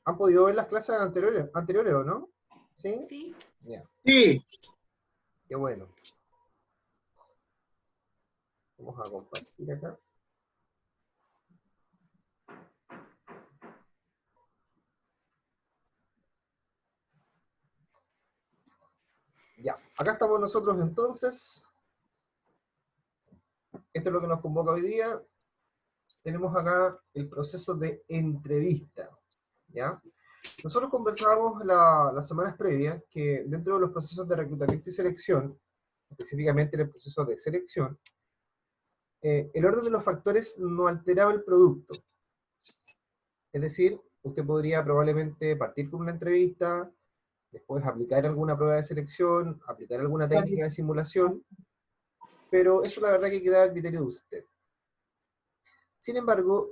¿Han podido ver las clases anteriores o no? ¿Sí? Sí. Ya, Sí. qué bueno. Vamos a compartir acá. Ya, acá estamos nosotros entonces. Esto es lo que nos convoca hoy día. Tenemos acá el proceso de entrevista. ¿Ya? Nosotros conversábamos las semanas previas que dentro de los procesos de reclutamiento y selección, específicamente en el proceso de selección, el orden de los factores no alteraba el producto. Es decir, usted podría probablemente partir con una entrevista, después aplicar alguna prueba de selección, aplicar alguna técnica de simulación, pero eso la verdad que queda a criterio de usted. Sin embargo,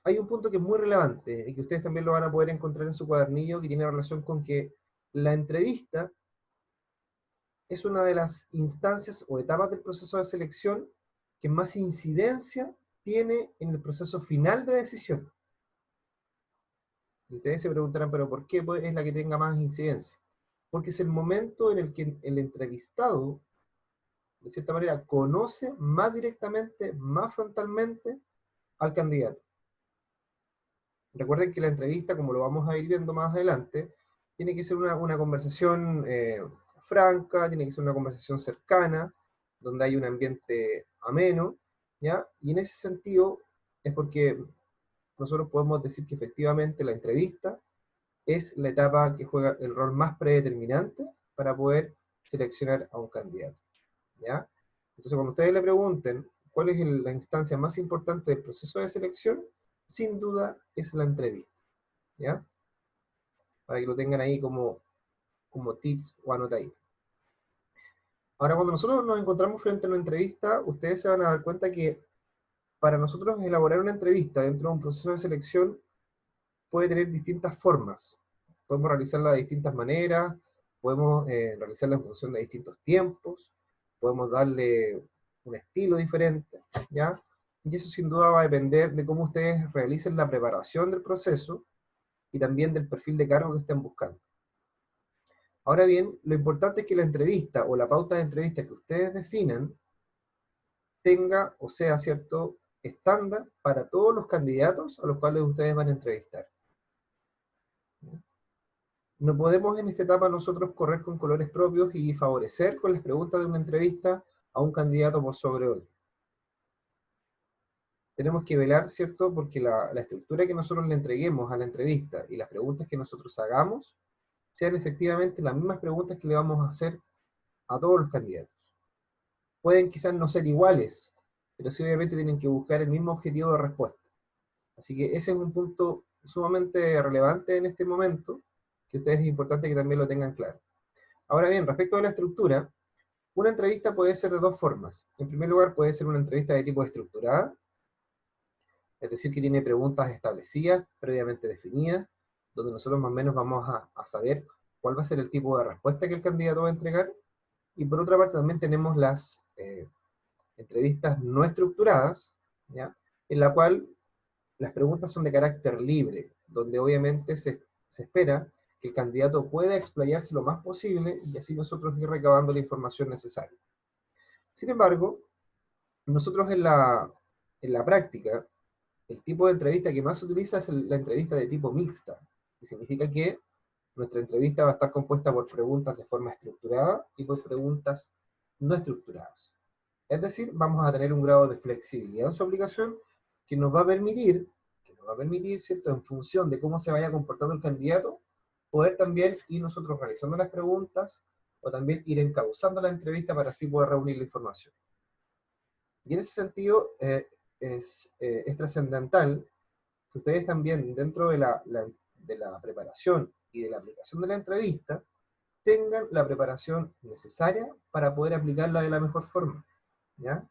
hay un punto que es muy relevante y que ustedes también lo van a poder encontrar en su cuadernillo, que tiene relación con que la entrevista es una de las instancias o etapas del proceso de selección que más incidencia tiene en el proceso final de decisión. Y ustedes se preguntarán, ¿pero por qué pues, es la que tenga más incidencia? Porque es el momento en el que el entrevistado, de cierta manera, conoce más directamente, más frontalmente al candidato. Recuerden que la entrevista, como lo vamos a ir viendo más adelante, tiene que ser una conversación franca, tiene que ser una conversación cercana, donde hay un ambiente ameno, ¿ya? Y en ese sentido es porque nosotros podemos decir que efectivamente la entrevista es la etapa que juega el rol más predeterminante para poder seleccionar a un candidato, ¿ya? Entonces, cuando ustedes le pregunten cuál es la instancia más importante del proceso de selección, sin duda es la entrevista, ¿ya? Para que lo tengan ahí como tips o anotadito. Ahora, cuando nosotros nos encontramos frente a una entrevista, ustedes se van a dar cuenta que para nosotros elaborar una entrevista dentro de un proceso de selección puede tener distintas formas. Podemos realizarla de distintas maneras, podemos realizarla en función de distintos tiempos, podemos darle un estilo diferente, ¿ya? Y eso sin duda va a depender de cómo ustedes realicen la preparación del proceso y también del perfil de cargo que estén buscando. Ahora bien, lo importante es que la entrevista o la pauta de entrevista que ustedes definan tenga o sea cierto estándar para todos los candidatos a los cuales ustedes van a entrevistar. No podemos en esta etapa nosotros correr con colores propios y favorecer con las preguntas de una entrevista a un candidato por sobre otro. Tenemos que velar, ¿cierto?, porque la estructura que nosotros le entreguemos a la entrevista y las preguntas que nosotros hagamos sean efectivamente las mismas preguntas que le vamos a hacer a todos los candidatos. Pueden quizás no ser iguales, pero sí obviamente tienen que buscar el mismo objetivo de respuesta. Así que ese es un punto sumamente relevante en este momento, que ustedes es importante que también lo tengan claro. Ahora bien, respecto a la estructura, una entrevista puede ser de dos formas. En primer lugar, puede ser una entrevista de tipo estructurada, es decir, que tiene preguntas establecidas, previamente definidas, donde nosotros más o menos vamos a saber cuál va a ser el tipo de respuesta que el candidato va a entregar. Y por otra parte también tenemos las entrevistas no estructuradas, ¿ya?, en la cual las preguntas son de carácter libre, donde obviamente se espera que el candidato pueda explayarse lo más posible y así nosotros ir recabando la información necesaria. Sin embargo, nosotros en la práctica, el tipo de entrevista que más se utiliza es la entrevista de tipo mixta, que significa que nuestra entrevista va a estar compuesta por preguntas de forma estructurada y por preguntas no estructuradas. Es decir, vamos a tener un grado de flexibilidad en su aplicación que nos va a permitir, ¿cierto?, en función de cómo se vaya comportando el candidato, poder también ir nosotros realizando las preguntas o también ir encauzando la entrevista para así poder reunir la información. Y en ese sentido es trascendental que ustedes también dentro de la preparación y de la aplicación de la entrevista tengan la preparación necesaria para poder aplicarla de la mejor forma, ¿ya?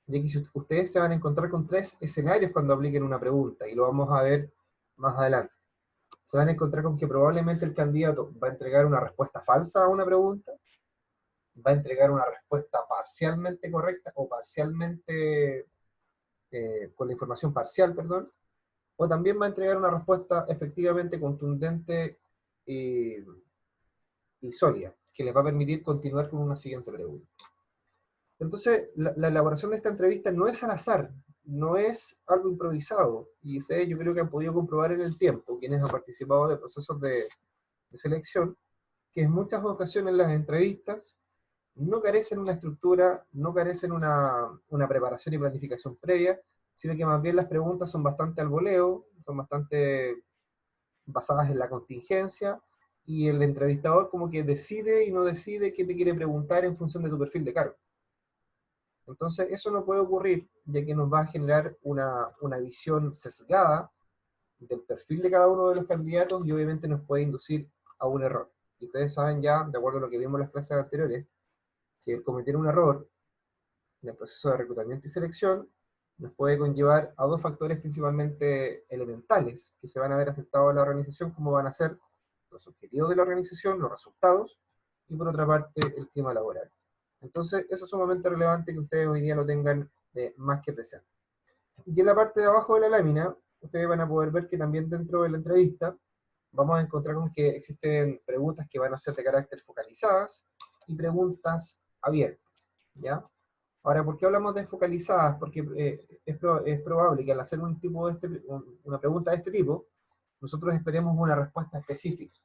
Ya que si ustedes se van a encontrar con tres escenarios cuando apliquen una pregunta, y lo vamos a ver más adelante. Se van a encontrar con que probablemente el candidato va a entregar una respuesta falsa a una pregunta, va a entregar una respuesta parcialmente correcta o parcialmente, con la información parcial, perdón, o también va a entregar una respuesta efectivamente contundente y sólida, que les va a permitir continuar con una siguiente pregunta. Entonces, la elaboración de esta entrevista no es al azar, no es algo improvisado, y ustedes yo creo que han podido comprobar en el tiempo, quienes han participado de procesos de selección, que en muchas ocasiones las entrevistas no carecen una estructura, no carecen una preparación y planificación previa, sino que más bien las preguntas son bastante al voleo, son bastante basadas en la contingencia, y el entrevistador como que decide y no decide qué te quiere preguntar en función de tu perfil de cargo. Entonces eso no puede ocurrir, ya que nos va a generar una visión sesgada del perfil de cada uno de los candidatos y obviamente nos puede inducir a un error. Y ustedes saben ya, de acuerdo a lo que vimos en las clases anteriores, que el cometer un error en el proceso de reclutamiento y selección nos puede conllevar a dos factores principalmente elementales que se van a ver afectados en la organización, como van a ser los objetivos de la organización, los resultados, y por otra parte el clima laboral. Entonces, eso es sumamente relevante que ustedes hoy día lo tengan más que presente. Y en la parte de abajo de la lámina, ustedes van a poder ver que también dentro de la entrevista vamos a encontrar con que existen preguntas que van a ser de carácter focalizadas y preguntas abiertas, ¿ya? Ahora, ¿por qué hablamos de focalizadas? Porque es probable que al hacer una pregunta de este tipo, nosotros esperemos una respuesta específica,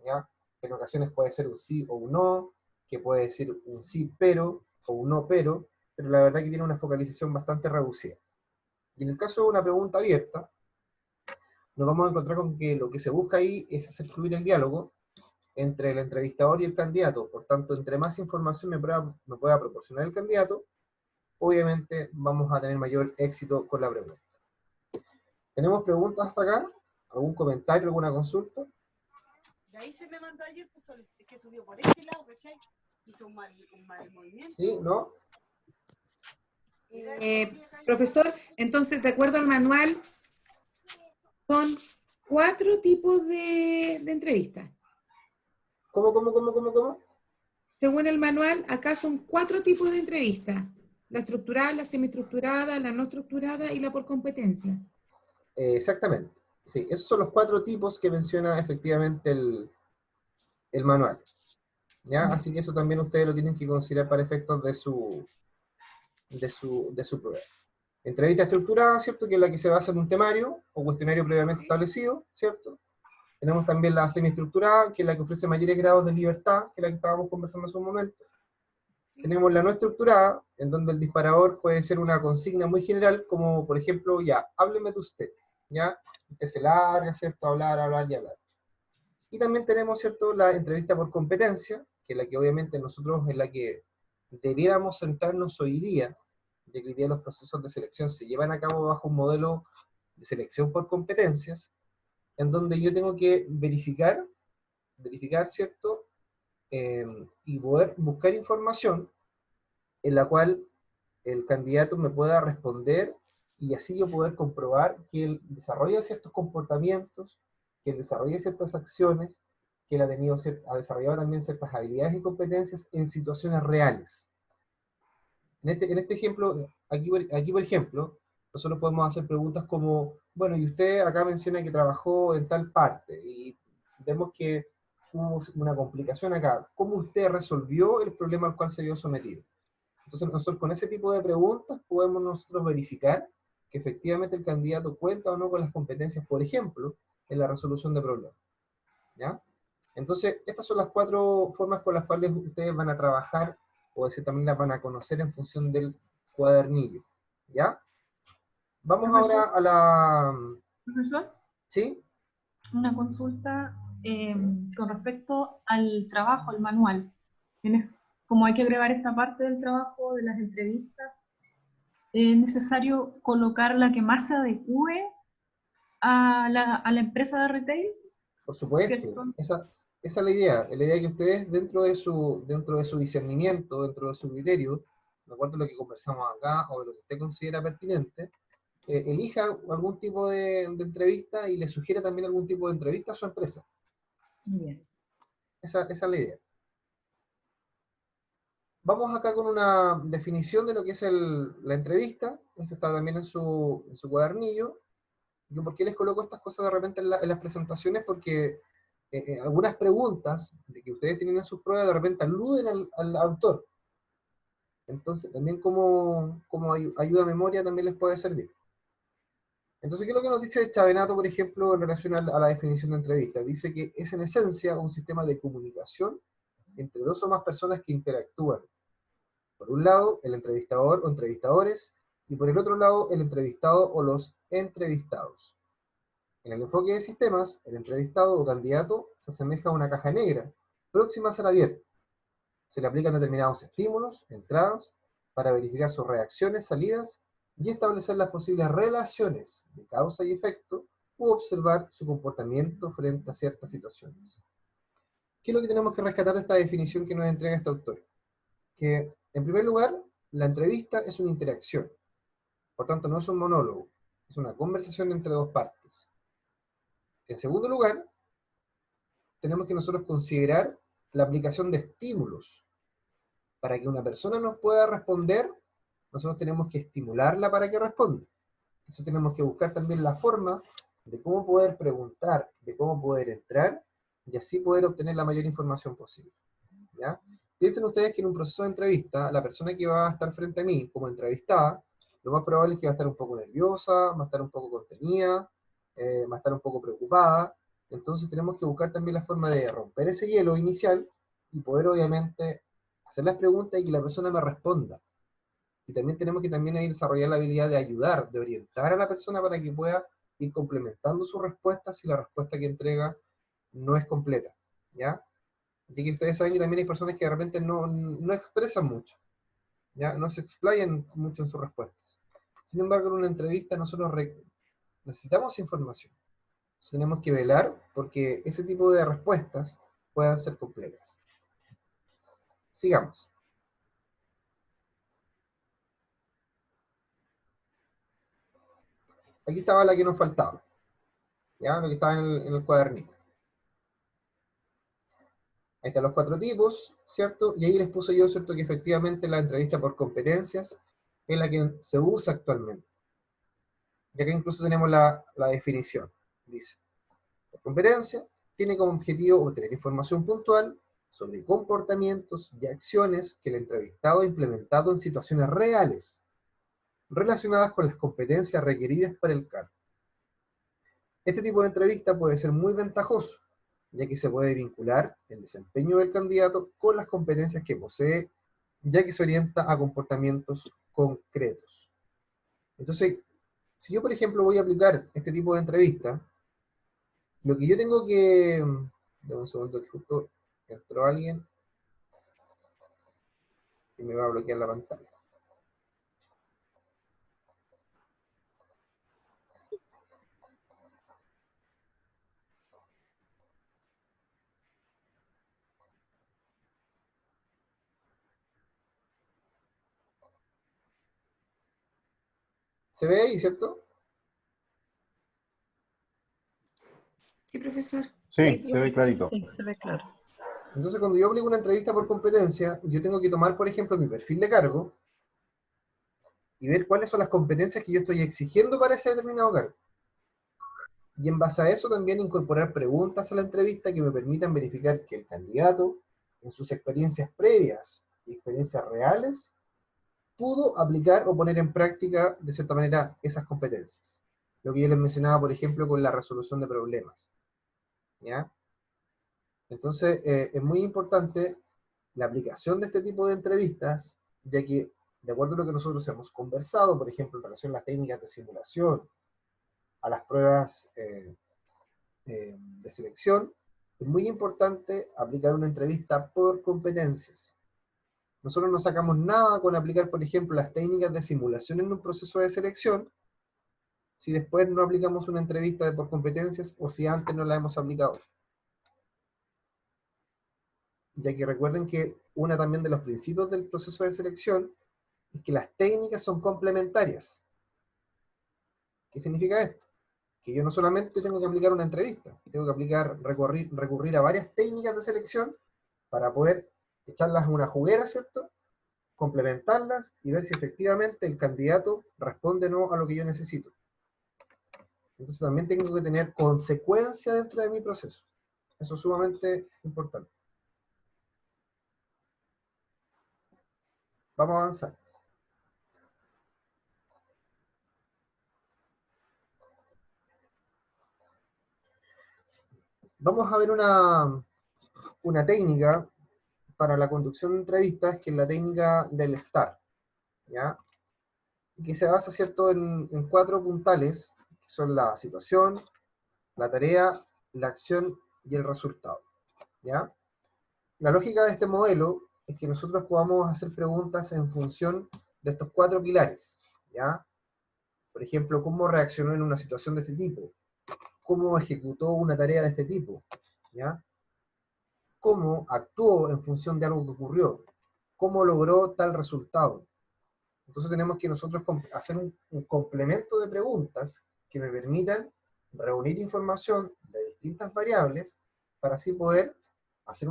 ¿ya? En ocasiones puede ser un sí o un no, que puede decir un sí pero, o un no pero la verdad que tiene una focalización bastante reducida. Y en el caso de una pregunta abierta, nos vamos a encontrar con que lo que se busca ahí es hacer fluir el diálogo entre el entrevistador y el candidato. Por tanto, entre más información me pueda proporcionar el candidato, obviamente vamos a tener mayor éxito con la pregunta. ¿Tenemos preguntas hasta acá? ¿Algún comentario, alguna consulta? De ahí se me mandó ayer, pues es que subió por este lado, ¿cachai? Hizo un mal movimiento. ¿Sí? ¿No? Profesor, entonces, de acuerdo al manual, son 4 tipos de entrevistas. ¿Cómo? Según el manual, acá son 4 tipos de entrevistas. La estructurada, la semiestructurada, la no estructurada y la por competencia. Exactamente. Sí, esos son los 4 tipos que menciona efectivamente el manual. ¿Ya? Así que eso también ustedes lo tienen que considerar para efectos de su prueba. Entrevista estructurada, ¿cierto? Que es la que se basa en un temario o cuestionario previamente establecido, ¿cierto? Tenemos también la semiestructurada, que es la que ofrece mayores grados de libertad, que es la que estábamos conversando hace un momento. Tenemos la no estructurada, en donde el disparador puede ser una consigna muy general, como por ejemplo, ya, hábleme de usted, ¿ya? Usted se larga, ¿cierto? Hablar y hablar. Y también tenemos, ¿cierto? La entrevista por competencia, que es la que obviamente nosotros es la que debiéramos centrarnos hoy día, ya que hoy día los procesos de selección se llevan a cabo bajo un modelo de selección por competencias, en donde yo tengo que verificar, ¿cierto? Y poder buscar información en la cual el candidato me pueda responder y así yo poder comprobar que él desarrolla ciertos comportamientos, que él desarrolla ciertas acciones, que él ha desarrollado también ciertas habilidades y competencias en situaciones reales. En este ejemplo, aquí por ejemplo, nosotros podemos hacer preguntas como, bueno, y usted acá menciona que trabajó en tal parte, y vemos que hubo una complicación acá. ¿Cómo usted resolvió el problema al cual se vio sometido? Entonces nosotros con ese tipo de preguntas podemos nosotros verificar que efectivamente el candidato cuenta o no con las competencias, por ejemplo, en la resolución de problemas. ¿Ya? Entonces, estas son las 4 formas con las cuales ustedes van a trabajar, o decir, también las van a conocer en función del cuadernillo. ¿Ya? Vamos Profesor, ahora a la... profesor, ¿Sí? una consulta con respecto al trabajo, al manual. Como hay que agregar esta parte del trabajo de las entrevistas, es necesario colocar la que más se adecue a la empresa de retail, Por supuesto. ¿cierto? Esa es la idea. La idea es que ustedes, dentro de su discernimiento, dentro de su criterio, de acuerdo a lo que conversamos acá, o de lo que usted considera pertinente, elija algún tipo de entrevista y le sugiera también algún tipo de entrevista a su empresa. Bien. Esa es la idea. Vamos acá con una definición de lo que es la entrevista. Esto está también en su cuadernillo. Yo, ¿por qué les coloco estas cosas de repente en las presentaciones? Porque algunas preguntas de que ustedes tienen en sus pruebas de repente aluden al autor. Entonces, también como ayuda a memoria también les puede servir. Entonces, ¿qué es lo que nos dice Chavenato, por ejemplo, en relación a la definición de entrevista? Dice que es en esencia un sistema de comunicación entre dos o más personas que interactúan. Por un lado, el entrevistador o entrevistadores, y por el otro lado, el entrevistado o los entrevistados. En el enfoque de sistemas, el entrevistado o candidato se asemeja a una caja negra, próxima a ser abierta. Se le aplican determinados estímulos, entradas, para verificar sus reacciones, salidas, y establecer las posibles relaciones de causa y efecto, u observar su comportamiento frente a ciertas situaciones. ¿Qué es lo que tenemos que rescatar de esta definición que nos entrega este autor? Que, en primer lugar, la entrevista es una interacción. Por tanto, no es un monólogo, es una conversación entre dos partes. En segundo lugar, tenemos que nosotros considerar la aplicación de estímulos. Para que una persona nos pueda responder, nosotros tenemos que estimularla para que responda. Entonces tenemos que buscar también la forma de cómo poder preguntar, de cómo poder entrar, y así poder obtener la mayor información posible. ¿Ya? Piensen ustedes que en un proceso de entrevista, la persona que va a estar frente a mí como entrevistada, lo más probable es que va a estar un poco nerviosa, va a estar un poco contenida, va a estar un poco preocupada. Entonces tenemos que buscar también la forma de romper ese hielo inicial y poder obviamente hacer las preguntas y que la persona me responda. Y también tenemos que también ahí desarrollar la habilidad de ayudar, de orientar a la persona para que pueda ir complementando sus respuestas si la respuesta que entrega no es completa. ¿Ya? Así que ustedes saben que también hay personas que de repente no expresan mucho, ¿ya? No se explayan mucho en sus respuestas. Sin embargo, en una entrevista nosotros necesitamos información. Entonces, tenemos que velar porque ese tipo de respuestas puedan ser completas. Sigamos. Aquí estaba la que nos faltaba, ¿ya? Lo que estaba en el cuadernito. Ahí están los 4 tipos, ¿cierto? Y ahí les puse yo, ¿cierto? Que efectivamente la entrevista por competencias es la que se usa actualmente. Y acá incluso tenemos la definición. Dice, la competencia tiene como objetivo obtener información puntual sobre comportamientos y acciones que el entrevistado ha implementado en situaciones reales, relacionadas con las competencias requeridas para el cargo. Este tipo de entrevista puede ser muy ventajoso, ya que se puede vincular el desempeño del candidato con las competencias que posee, ya que se orienta a comportamientos concretos. Entonces, si yo, por ejemplo, voy a aplicar este tipo de entrevista, lo que yo tengo que... Dame un segundo que justo entró alguien y me va a bloquear la pantalla. ¿Se ve ahí, cierto? Sí, profesor. Sí, se ve clarito. Sí, se ve claro. Entonces, cuando yo aplico una entrevista por competencia, yo tengo que tomar, por ejemplo, mi perfil de cargo y ver cuáles son las competencias que yo estoy exigiendo para ese determinado cargo. Y en base a eso también incorporar preguntas a la entrevista que me permitan verificar que el candidato, en sus experiencias previas y experiencias reales, pudo aplicar o poner en práctica, de cierta manera, esas competencias. Lo que yo les mencionaba, por ejemplo, con la resolución de problemas. ¿Ya? Entonces, es muy importante la aplicación de este tipo de entrevistas, ya que, de acuerdo a lo que nosotros hemos conversado, por ejemplo, en relación a las técnicas de simulación, a las pruebas de selección, es muy importante aplicar una entrevista por competencias. Nosotros no sacamos nada con aplicar, por ejemplo, las técnicas de simulación en un proceso de selección, si después no aplicamos una entrevista por competencias o si antes no la hemos aplicado. Ya que recuerden que uno también de los principios del proceso de selección es que las técnicas son complementarias. ¿Qué significa esto? Que yo no solamente tengo que aplicar una entrevista, tengo que recurrir a varias técnicas de selección para poder echarlas en una juguera, ¿cierto? Complementarlas y ver si efectivamente el candidato responde o no a lo que yo necesito. Entonces también tengo que tener consecuencia dentro de mi proceso. Eso es sumamente importante. Vamos a avanzar. Vamos a ver una técnica para la conducción de entrevistas, que es la técnica del STAR, ¿ya? Que se basa, ¿cierto?, en 4 puntales, que son la situación, la tarea, la acción y el resultado, ¿ya? La lógica de este modelo es que nosotros podamos hacer preguntas en función de estos 4 pilares, ¿ya? Por ejemplo, ¿cómo reaccionó en una situación de este tipo? ¿Cómo ejecutó una tarea de este tipo? ¿Ya? ¿Cómo actuó en función de algo que ocurrió? ¿Cómo logró tal resultado? Entonces tenemos que nosotros hacer un complemento de preguntas que me permitan reunir información de distintas variables para así poder hacer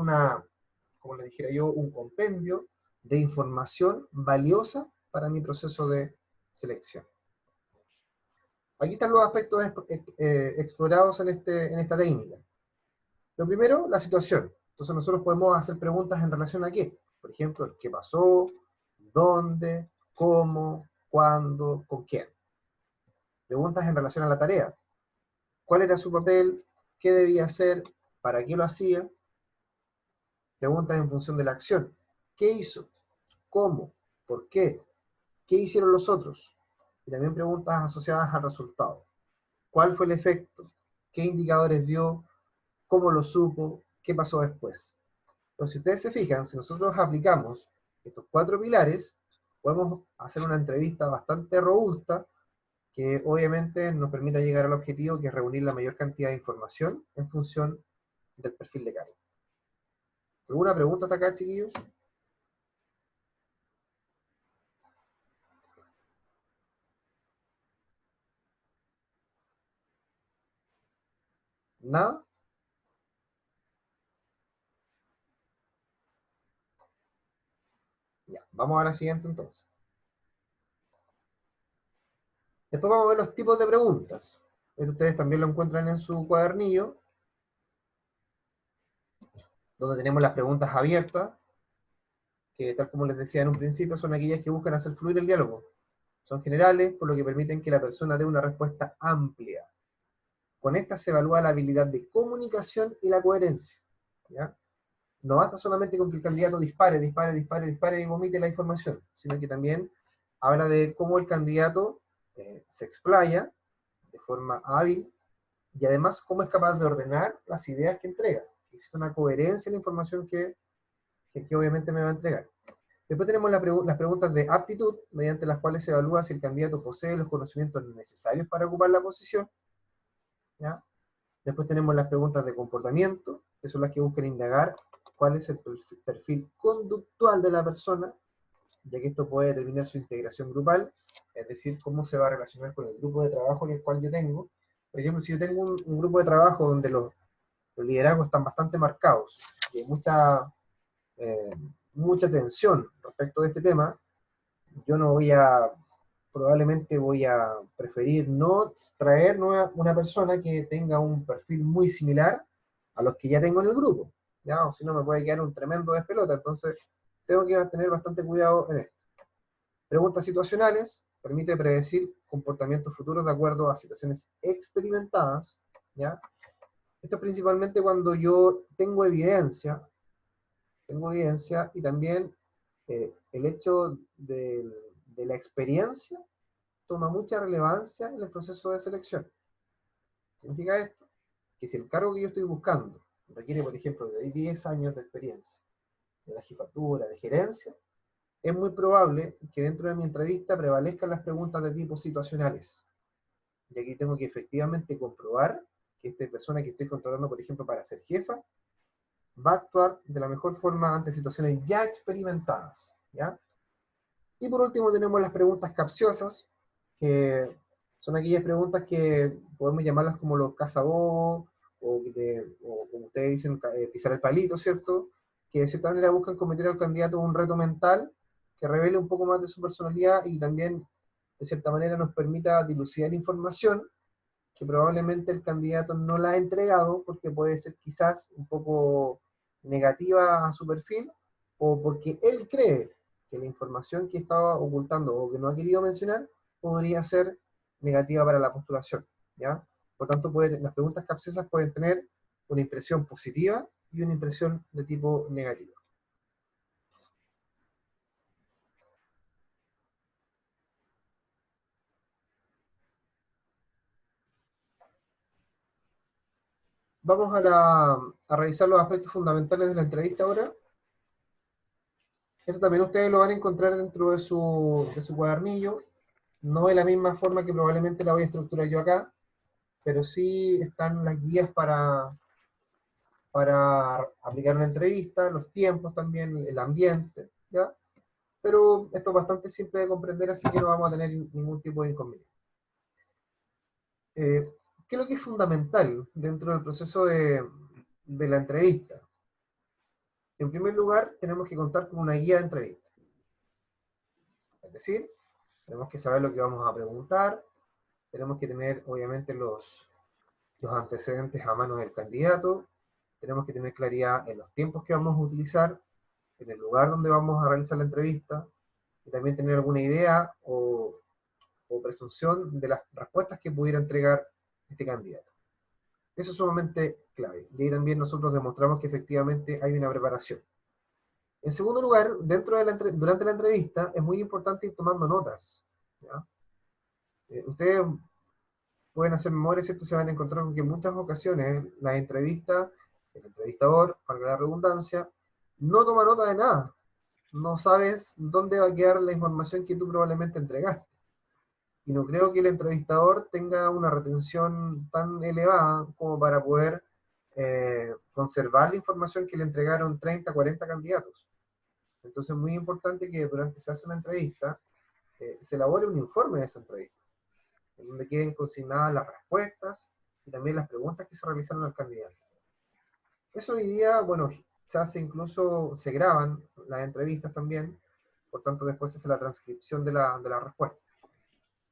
como le dijera yo, un compendio de información valiosa para mi proceso de selección. Aquí están los aspectos explorados en esta técnica. Lo primero, la situación. Entonces nosotros podemos hacer preguntas en relación a qué. Por ejemplo, ¿qué pasó? ¿Dónde? ¿Cómo? ¿Cuándo? ¿Con quién? Preguntas en relación a la tarea. ¿Cuál era su papel? ¿Qué debía hacer? ¿Para qué lo hacía? Preguntas en función de la acción. ¿Qué hizo? ¿Cómo? ¿Por qué? ¿Qué hicieron los otros? Y también preguntas asociadas al resultado. ¿Cuál fue el efecto? ¿Qué indicadores vio? ¿Cómo lo supo? ¿Qué pasó después? Entonces, si ustedes se fijan, si nosotros aplicamos estos 4 pilares, podemos hacer una entrevista bastante robusta que obviamente nos permita llegar al objetivo, que es reunir la mayor cantidad de información en función del perfil de cargo. ¿Alguna pregunta hasta acá, chiquillos? ¿Nada? Ya, vamos a la siguiente entonces. Después vamos a ver los tipos de preguntas. Esto ustedes también lo encuentran en su cuadernillo, donde tenemos las preguntas abiertas, que tal como les decía en un principio, son aquellas que buscan hacer fluir el diálogo. Son generales, por lo que permiten que la persona dé una respuesta amplia. Con estas se evalúa la habilidad de comunicación y la coherencia, ¿ya? No basta solamente con que el candidato dispare y vomite la información, sino que también habla de cómo el candidato se explaya de forma hábil, y además cómo es capaz de ordenar las ideas que entrega. Que existe una coherencia en la información que obviamente me va a entregar. Después tenemos las preguntas de aptitud, mediante las cuales se evalúa si el candidato posee los conocimientos necesarios para ocupar la posición, ¿ya? Después tenemos las preguntas de comportamiento, que son las que buscan indagar cuál es el perfil conductual de la persona, ya que esto puede determinar su integración grupal, es decir, cómo se va a relacionar con el grupo de trabajo en el cual yo tengo. Por ejemplo, si yo tengo un grupo de trabajo donde los liderazgos están bastante marcados, y hay mucha tensión respecto de este tema, yo no probablemente voy a preferir no traer una persona que tenga un perfil muy similar a los que ya tengo en el grupo, ¿ya? O si no me puede quedar un tremendo despelota, entonces tengo que tener bastante cuidado en esto. Preguntas situacionales, permite predecir comportamientos futuros de acuerdo a situaciones experimentadas, ¿ya? Esto es principalmente cuando yo tengo evidencia y también el hecho de la experiencia toma mucha relevancia en el proceso de selección. Significa esto, que si el cargo que yo estoy buscando requiere, por ejemplo, de 10 años de experiencia, de la jefatura, de gerencia, es muy probable que dentro de mi entrevista prevalezcan las preguntas de tipo situacionales. Y aquí tengo que efectivamente comprobar que esta persona que estoy contratando, por ejemplo, para ser jefa, va a actuar de la mejor forma ante situaciones ya experimentadas, ¿ya? Y por último tenemos las preguntas capciosas, que son aquellas preguntas que podemos llamarlas como los cazabobos, o como ustedes dicen, pisar el palito, ¿cierto? Que de cierta manera buscan cometer al candidato un reto mental que revele un poco más de su personalidad y también, de cierta manera, nos permita dilucidar información que probablemente el candidato no la ha entregado porque puede ser quizás un poco negativa a su perfil, o porque él cree que la información que estaba ocultando o que no ha querido mencionar podría ser negativa para la postulación, ¿ya? Por tanto, las preguntas capciosas pueden tener una impresión positiva y una impresión de tipo negativo. Vamos a revisar los aspectos fundamentales de la entrevista ahora. Esto también ustedes lo van a encontrar dentro de su cuadernillo. No de la misma forma que probablemente la voy a estructurar yo acá, pero sí están las guías para aplicar una entrevista, los tiempos también, el ambiente, ¿ya? Pero esto es bastante simple de comprender, así que no vamos a tener ningún tipo de inconveniente. ¿Qué es lo que es fundamental dentro del proceso de la entrevista? En primer lugar, tenemos que contar con una guía de entrevista. Es decir, tenemos que saber lo que vamos a preguntar, tenemos que tener, obviamente, los antecedentes a mano del candidato, tenemos que tener claridad en los tiempos que vamos a utilizar, en el lugar donde vamos a realizar la entrevista, y también tener alguna idea o presunción de las respuestas que pudiera entregar este candidato. Eso es sumamente clave. Y ahí también nosotros demostramos que efectivamente hay una preparación. En segundo lugar, durante la entrevista es muy importante ir tomando notas, ¿ya? Ustedes pueden hacer memoria, ¿cierto? Se van a encontrar con que en muchas ocasiones las entrevistas, el entrevistador, para la redundancia, no toma nota de nada. No sabes dónde va a quedar la información que tú probablemente entregaste. Y no creo que el entrevistador tenga una retención tan elevada como para poder conservar la información que le entregaron 30, 40 candidatos. Entonces es muy importante que durante se hace una entrevista, se elabore un informe de esa entrevista, en donde queden consignadas las respuestas y también las preguntas que se realizaron al candidato. Eso hoy día, bueno, se hace incluso, se graban las entrevistas también, por tanto después se hace la transcripción de la respuesta.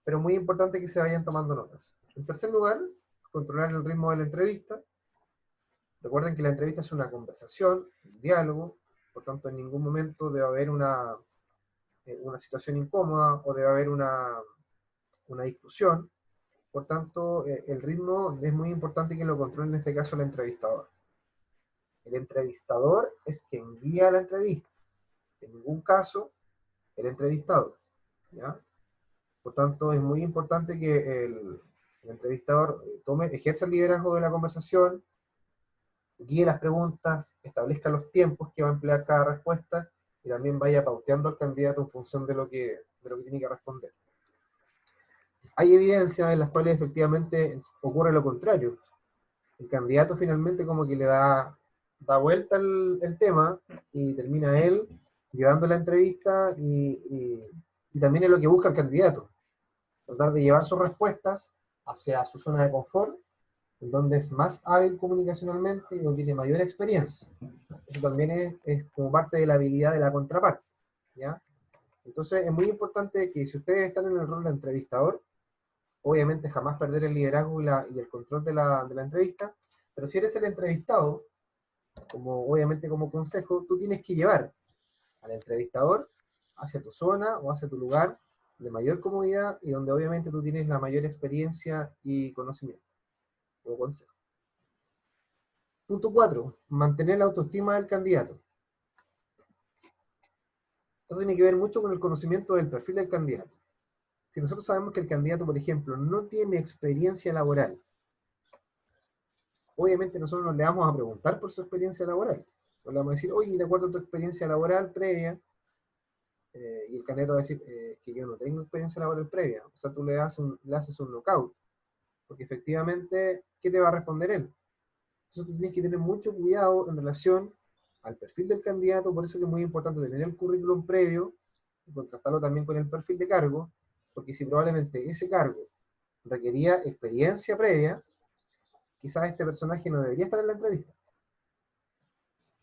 Pero muy importante que se vayan tomando notas. En tercer lugar, controlar el ritmo de la entrevista. Recuerden que la entrevista es una conversación, un diálogo, por tanto en ningún momento debe haber una situación incómoda o debe haber una discusión. Por tanto, el ritmo es muy importante que lo controle en este caso el entrevistador. El entrevistador es quien guía la entrevista, en ningún caso el entrevistado, ¿ya? Por tanto, es muy importante que el entrevistador ejerza el liderazgo de la conversación, guíe las preguntas, establezca los tiempos que va a emplear cada respuesta y también vaya pauteando al candidato en función de lo que tiene que responder. Hay evidencias en las cuales efectivamente ocurre lo contrario. El candidato finalmente como que le da vuelta el tema y termina él llevando la entrevista y también es lo que busca el candidato. Tratar de llevar sus respuestas hacia su zona de confort, en donde es más hábil comunicacionalmente y donde tiene mayor experiencia. Eso también es como parte de la habilidad de la contraparte, ¿ya? Entonces es muy importante que si ustedes están en el rol de entrevistador, obviamente jamás perder el liderazgo y el control de la entrevista, pero si eres el entrevistado, obviamente como consejo, tú tienes que llevar al entrevistador hacia tu zona o hacia tu lugar de mayor comodidad y donde obviamente tú tienes la mayor experiencia y conocimiento, como consejo. Punto 4. Mantener la autoestima del candidato. Esto tiene que ver mucho con el conocimiento del perfil del candidato. Si nosotros sabemos que el candidato, por ejemplo, no tiene experiencia laboral, obviamente nosotros no le vamos a preguntar por su experiencia laboral. Le vamos a decir, oye, de acuerdo a tu experiencia laboral previa, y el candidato va a decir que yo no tengo experiencia laboral previa. O sea, tú le haces un knockout. Porque efectivamente, ¿qué te va a responder él? Entonces tú tienes que tener mucho cuidado en relación al perfil del candidato, por eso que es muy importante tener el currículum previo y contrastarlo también con el perfil de cargo, porque si probablemente ese cargo requería experiencia previa, quizás este personaje no debería estar en la entrevista.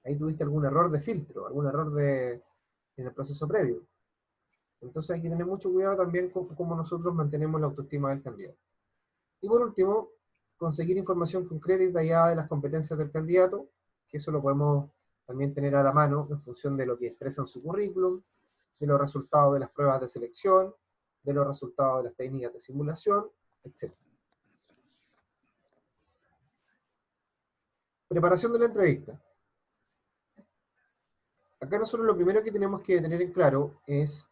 Ahí tuviste algún error de filtro, algún error en el proceso previo. Entonces hay que tener mucho cuidado también con cómo nosotros mantenemos la autoestima del candidato. Y por último, conseguir información concreta y detallada de las competencias del candidato, que eso lo podemos también tener a la mano en función de lo que expresa en su currículum, de los resultados de las pruebas de selección, de los resultados de las técnicas de simulación, etc. Preparación de la entrevista. Acá nosotros lo primero que tenemos que tener en claro es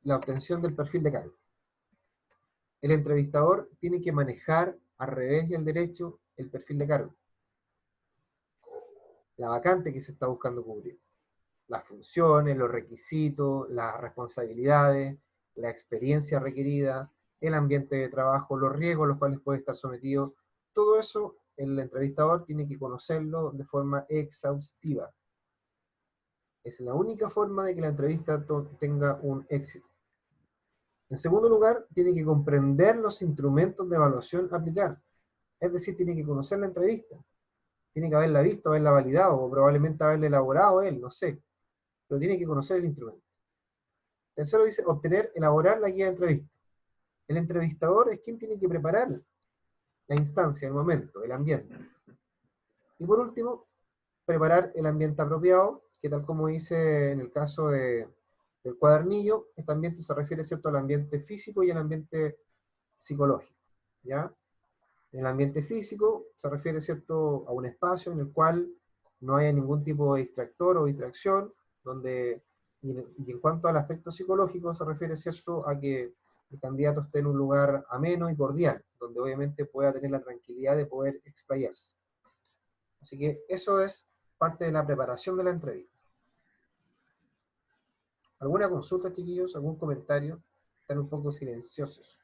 la obtención del perfil de cargo. El entrevistador tiene que manejar al revés y al derecho el perfil de cargo. La vacante que se está buscando cubrir. Las funciones, los requisitos, las responsabilidades, la experiencia requerida, el ambiente de trabajo, los riesgos a los cuales puede estar sometido. Todo eso el entrevistador tiene que conocerlo de forma exhaustiva. Es la única forma de que la entrevista tenga un éxito. En segundo lugar, tiene que comprender los instrumentos de evaluación a aplicar. Es decir, tiene que conocer la entrevista. Tiene que haberla visto, haberla validado, o probablemente haberla elaborado él, no sé. Pero tiene que conocer el instrumento. Tercero dice, elaborar la guía de entrevista. El entrevistador es quien tiene que preparar la instancia, el momento, el ambiente. Y por último, preparar el ambiente apropiado, que tal como dice en el caso del cuadernillo, este ambiente se refiere, ¿cierto?, al ambiente físico y al ambiente psicológico, ¿ya? En el ambiente físico se refiere, ¿cierto?, a un espacio en el cual no haya ningún tipo de distractor o distracción, y en cuanto al aspecto psicológico se refiere, ¿cierto?, a que el candidato esté en un lugar ameno y cordial, donde obviamente pueda tener la tranquilidad de poder explayarse. Así que eso es parte de la preparación de la entrevista. ¿Alguna consulta, chiquillos? ¿Algún comentario? Están un poco silenciosos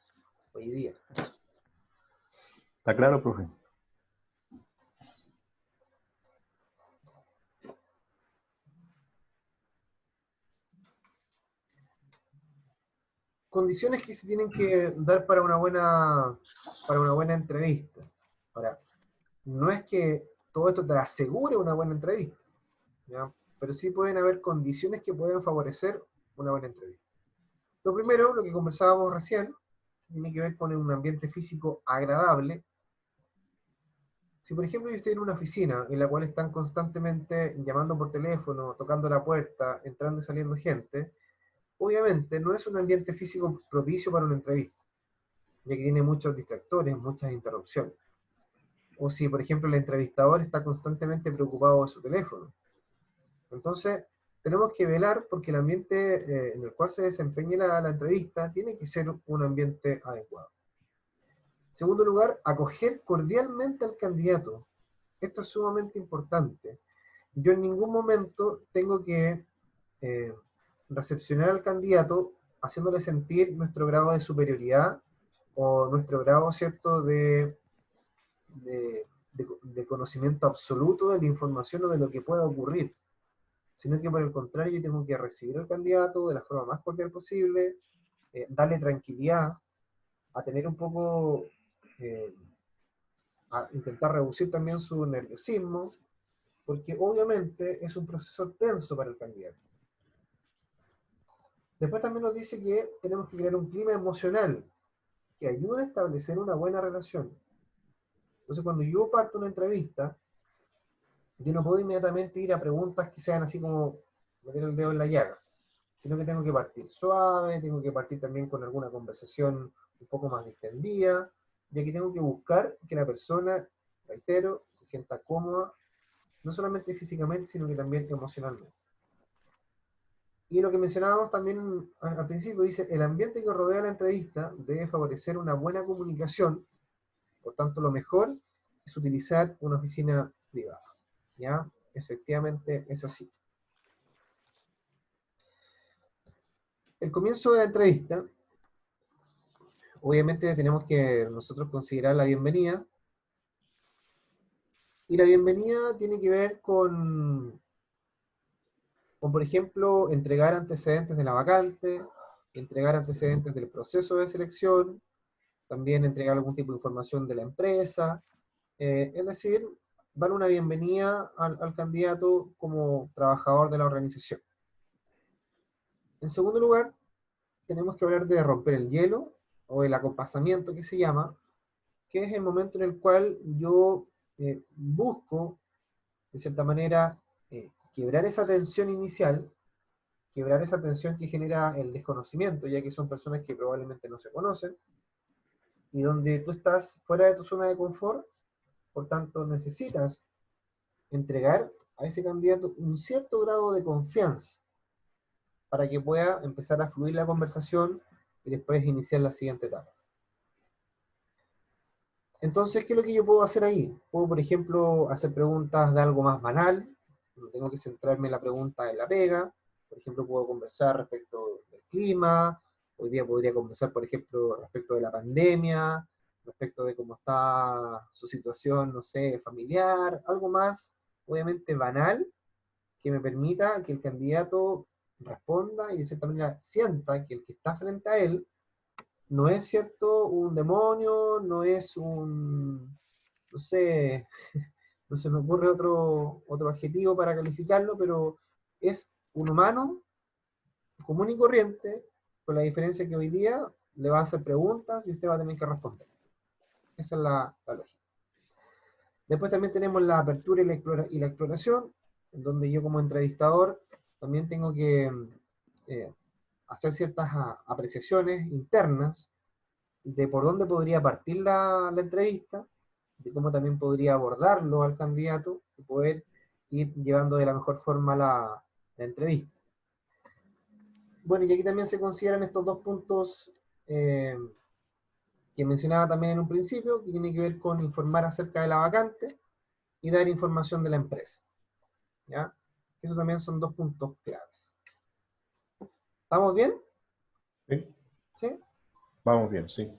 hoy día. Está claro, profe. Condiciones que se tienen que dar para una buena entrevista. Ahora, no es que todo esto te asegure una buena entrevista, ¿ya? Pero sí pueden haber condiciones que pueden favorecer una buena entrevista. Lo primero, lo que conversábamos recién, tiene que ver con un ambiente físico agradable. Si por ejemplo yo estoy en una oficina en la cual están constantemente llamando por teléfono, tocando la puerta, entrando y saliendo gente, obviamente no es un ambiente físico propicio para una entrevista, ya que tiene muchos distractores, muchas interrupciones. O si, por ejemplo, el entrevistador está constantemente preocupado de su teléfono. Entonces, tenemos que velar porque el ambiente en el cual se desempeñe la entrevista tiene que ser un ambiente adecuado. En segundo lugar, acoger cordialmente al candidato. Esto es sumamente importante. Yo en ningún momento tengo que recepcionar al candidato haciéndole sentir nuestro grado de superioridad o nuestro grado, ¿cierto?, de conocimiento absoluto de la información o de lo que pueda ocurrir, sino que por el contrario yo tengo que recibir al candidato de la forma más cordial posible, darle tranquilidad, a tener un poco, a intentar reducir también su nerviosismo, porque obviamente es un proceso tenso para el candidato. Después también nos dice que tenemos que crear un clima emocional que ayude a establecer una buena relación. Entonces, cuando yo parto una entrevista, yo no puedo inmediatamente ir a preguntas que sean así como meter el dedo en la llaga, sino que tengo que partir suave, tengo que partir también con alguna conversación un poco más distendida, y aquí tengo que buscar que la persona, reitero, se sienta cómoda, no solamente físicamente, sino que también emocionalmente. Y lo que mencionábamos también al principio, dice, el ambiente que rodea la entrevista debe favorecer una buena comunicación, por tanto lo mejor es utilizar una oficina privada. ¿Ya? Efectivamente es así. El comienzo de la entrevista, obviamente tenemos que nosotros considerar la bienvenida, y la bienvenida tiene que ver con por ejemplo, entregar antecedentes de la vacante, entregar antecedentes del proceso de selección, también entregar algún tipo de información de la empresa, es decir, dar una bienvenida al candidato como trabajador de la organización. En segundo lugar, tenemos que hablar de romper el hielo, o el acompasamiento que se llama, que es el momento en el cual yo busco, de cierta manera, quebrar esa tensión inicial, quebrar esa tensión que genera el desconocimiento, ya que son personas que probablemente no se conocen, y donde tú estás fuera de tu zona de confort, por tanto necesitas entregar a ese candidato un cierto grado de confianza para que pueda empezar a fluir la conversación y después iniciar la siguiente etapa. Entonces, ¿qué es lo que yo puedo hacer ahí? Puedo, por ejemplo, hacer preguntas de algo más banal, no tengo que centrarme en la pregunta en la pega. Por ejemplo, puedo conversar respecto del clima, hoy día podría conversar, por ejemplo, respecto de la pandemia, respecto de cómo está su situación, no sé, familiar, algo más, obviamente banal, que me permita que el candidato responda y de cierta manera sienta que el que está frente a él no es, cierto, un demonio, no es un, no sé, no se me ocurre otro adjetivo para calificarlo, pero es un humano común y corriente, con la diferencia que hoy día le va a hacer preguntas y usted va a tener que responder. Esa es la lógica. Después también tenemos la apertura y la exploración, en donde yo como entrevistador también tengo que hacer ciertas apreciaciones internas de por dónde podría partir la entrevista, de cómo también podría abordarlo al candidato y poder ir llevando de la mejor forma la entrevista. Bueno, y aquí también se consideran estos dos puntos que mencionaba también en un principio, que tiene que ver con informar acerca de la vacante y dar información de la empresa. ¿Ya? Eso también son dos puntos claves. ¿Estamos bien? ¿Sí? ¿Sí? Vamos bien, sí.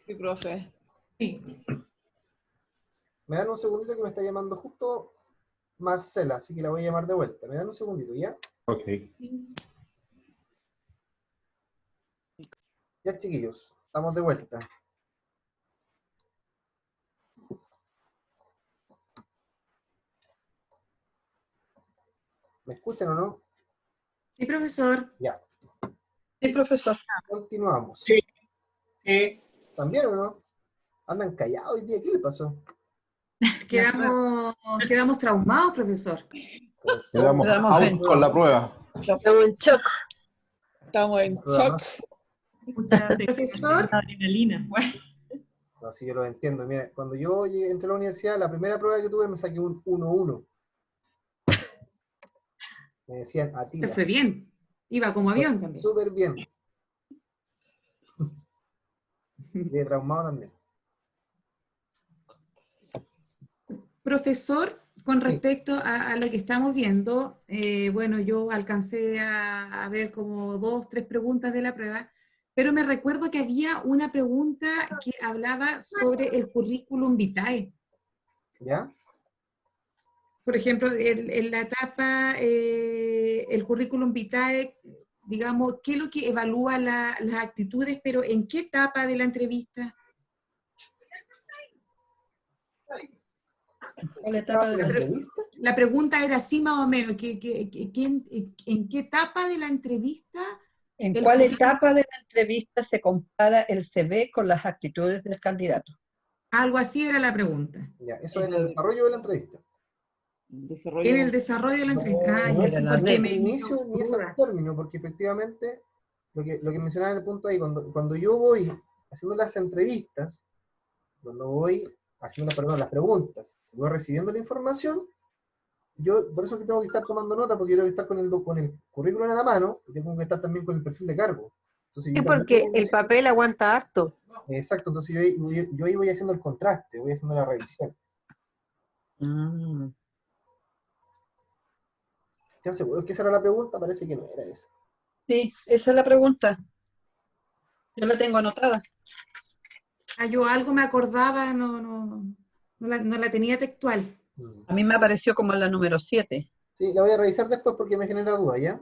Sí, profe. Sí. Me dan un segundito que me está llamando justo Marcela, así que la voy a llamar de vuelta. Me dan un segundito, ¿ya? Ok. Ya, chiquillos, estamos de vuelta. ¿Me escuchan o no? Sí, profesor. Ya, Sí, profesor. continuamos. Sí. Sí. ¿También o no? Andan callados hoy día, ¿qué le pasó? Quedamos traumados, profesor. Quedamos Quedamos out en- con la prueba. Estamos en shock. Estamos en shock. Mucha Profesor. adrenalina. Bueno, No, sí, yo lo entiendo. Mira, cuando yo entré a la universidad, la primera prueba que tuve me saqué un 1-1. Me decían Se Atila. fue bien. Iba como avión también. Súper bien. Y traumado también. Profesor, con Sí. respecto a lo que estamos viendo, bueno, yo alcancé a ver como 2, 3 preguntas de la prueba, pero me recuerdo que había una pregunta que hablaba sobre el currículum vitae. ¿Ya? Por ejemplo, en la etapa, el currículum vitae, digamos, ¿qué es lo que evalúa las actitudes, pero en qué etapa de la entrevista? ¿Cuál etapa de ¿La la entrevista? La pregunta era así más o menos, ¿en qué etapa de la entrevista? ¿En el cuál currículum- etapa de la entrevista se compara el CV con las actitudes del candidato? Algo así era la pregunta. Ya, eso es en el desarrollo de la entrevista. Desarrollo. En el desarrollo de la entrevista. Ah, No, ya era sí, la porque red. Ni me inicio ni es al término, porque efectivamente, lo que mencionaba en el punto ahí, cuando yo voy haciendo las entrevistas, cuando voy haciendo las preguntas, voy recibiendo la información, yo por eso que tengo que estar tomando nota, porque yo tengo que estar con el currículum en la mano, y tengo que estar también con el perfil de cargo. Entonces, Sí, yo también porque tengo el papel aguanta harto. exacto, entonces yo ahí voy haciendo el contraste, voy haciendo la revisión. Mm. ¿Están seguros que esa era la pregunta? Parece que no era esa. Sí, esa es la pregunta. Yo la tengo anotada. yo algo me acordaba, no la tenía textual. A mí me apareció como en la número 7. Sí, la voy a revisar después porque me genera duda, ¿ya?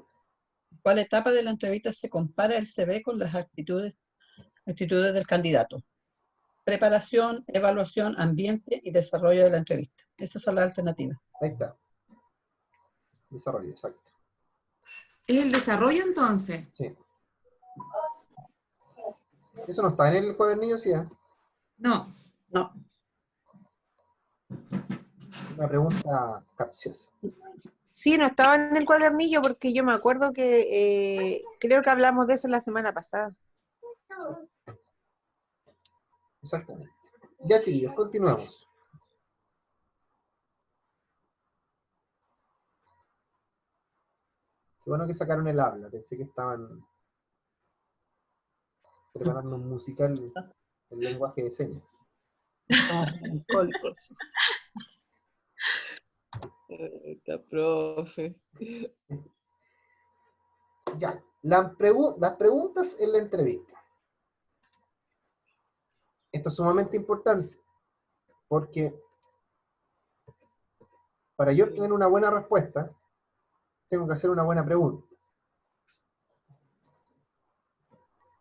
¿Cuál etapa de la entrevista se compara el CV con las actitudes del candidato? Preparación, evaluación, ambiente y desarrollo de la entrevista. Esas son las alternativas. Ahí está. Desarrollo, exacto. ¿Es el desarrollo entonces? Sí. Eso no está en el cuadernillo, sí, ¿eh? No. No. Una pregunta capciosa. Sí, no estaba en el cuadernillo porque yo me acuerdo que creo que hablamos de eso la semana pasada. Exactamente. Ya, chiquillos, continuamos. Qué bueno que sacaron el habla. Pensé que estaban preparando un musical en lenguaje de señas. Estamos melancólicos. Esta profe. Ya, las preguntas en la entrevista. Esto es sumamente importante, porque para yo obtener una buena respuesta, tengo que hacer una buena pregunta.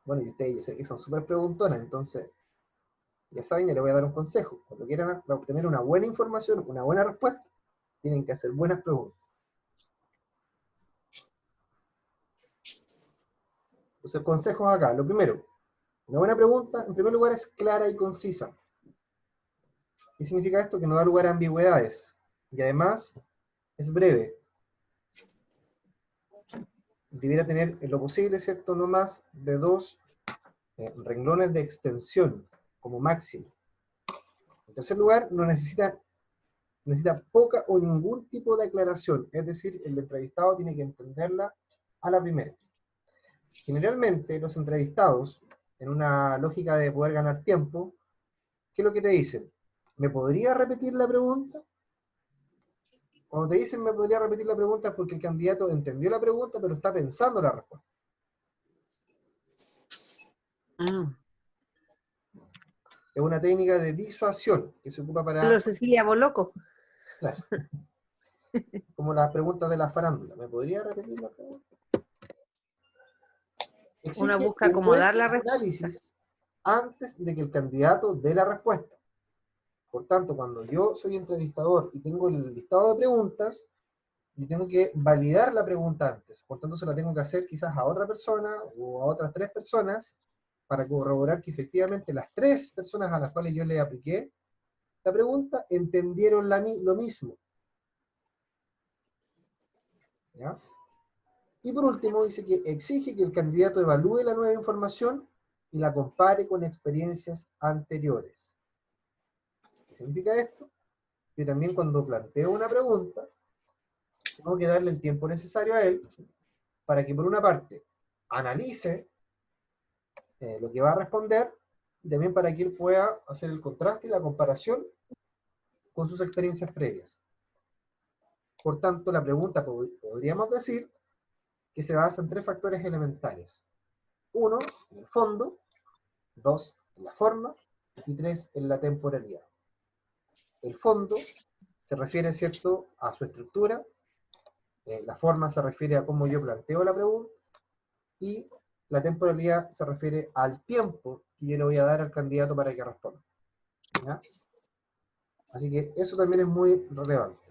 Bueno, y ustedes, yo sé que son súper preguntonas, entonces, ya saben, yo les voy a dar un consejo. Cuando quieran obtener una buena información, una buena respuesta, tienen que hacer buenas preguntas. Entonces, consejos acá. Lo primero, una buena pregunta, en primer lugar, es clara y concisa. ¿Qué significa esto? Que no da lugar a ambigüedades. Y además, es breve. Debiera tener, en lo posible, ¿cierto?, no más de 2 renglones de extensión, como máximo. En tercer lugar, no necesita poca o ningún tipo de aclaración. Es decir, el entrevistado tiene que entenderla a la primera. Generalmente, los entrevistados, en una lógica de poder ganar tiempo, ¿qué es lo que te dicen? ¿Me podría repetir la pregunta? Cuando te dicen me podría repetir la pregunta es porque el candidato entendió la pregunta, pero está pensando la respuesta. Es una técnica de disuasión que se ocupa para... Lo Cecilia Boloco. Claro. Como las preguntas de la farándula. ¿Me podría repetir la pregunta? Exige Uno busca un buen acomodar la respuesta. análisis antes de que el candidato dé la respuesta. Por tanto, cuando yo soy entrevistador y tengo el listado de preguntas, y tengo que validar la pregunta antes. Por tanto, se la tengo que hacer quizás a otra persona o a otras 3 personas para corroborar que efectivamente las 3 personas a las cuales yo le apliqué la pregunta entendieron lo mismo. ¿Ya? Y por último, dice que exige que el candidato evalúe la nueva información y la compare con experiencias anteriores. ¿Qué significa esto? Que también cuando planteo una pregunta, tengo que darle el tiempo necesario a él para que por una parte analice lo que va a responder y también para que él pueda hacer el contraste y la comparación con sus experiencias previas. Por tanto, la pregunta podríamos decir que se basa en 3 factores elementales. 1, en el fondo, 2, en la forma y 3, en la temporalidad. El fondo se refiere, ¿cierto?, a su estructura, la forma se refiere a cómo yo planteo la pregunta y la temporalidad se refiere al tiempo que yo le voy a dar al candidato para que responda. ¿Ya? Así que eso también es muy relevante.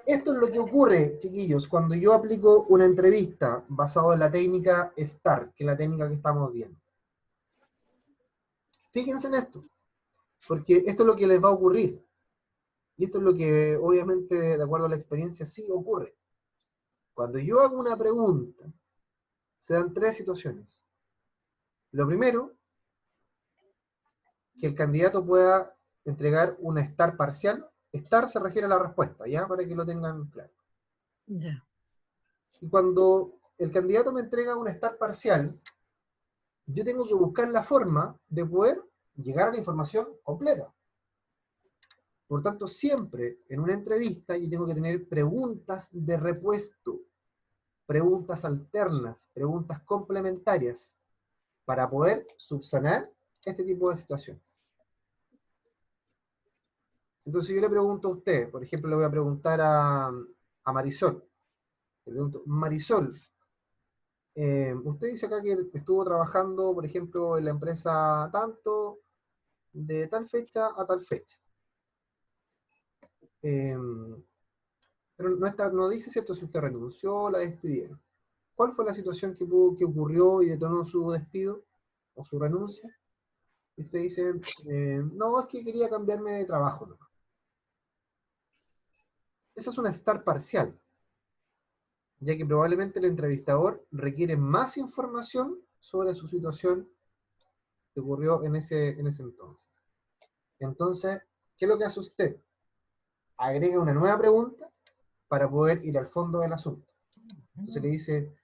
Esto es lo que ocurre, chiquillos, cuando yo aplico una entrevista basada en la técnica STAR, que es la técnica que estamos viendo. Fíjense en esto, porque esto es lo que les va a ocurrir. Y esto es lo que, obviamente, de acuerdo a la experiencia, sí ocurre. Cuando yo hago una pregunta, se dan 3 situaciones. Lo primero, que el candidato pueda entregar una STAR parcial. STAR se refiere a la respuesta, ¿ya? Para que lo tengan claro. Ya. Y cuando el candidato me entrega una STAR parcial, yo tengo que buscar la forma de poder llegar a la información completa. Por tanto, siempre en una entrevista yo tengo que tener preguntas de repuesto, preguntas alternas, preguntas complementarias, para poder subsanar este tipo de situaciones. Entonces yo le pregunto a usted, por ejemplo, le voy a preguntar a Marisol. Le pregunto, Marisol, usted dice acá que estuvo trabajando, por ejemplo, en la empresa tanto, de tal fecha a tal fecha. Pero no dice, ¿cierto?, si usted renunció o la despidieron. ¿Cuál fue la situación que ocurrió y detonó su despido o su renuncia? Y usted dice, no, es que quería cambiarme de trabajo, ¿no? Esa es una estar parcial, ya que probablemente el entrevistador requiere más información sobre su situación que ocurrió en ese entonces. Entonces, ¿qué es lo que hace usted? Agrega una nueva pregunta para poder ir al fondo del asunto. Entonces le dice,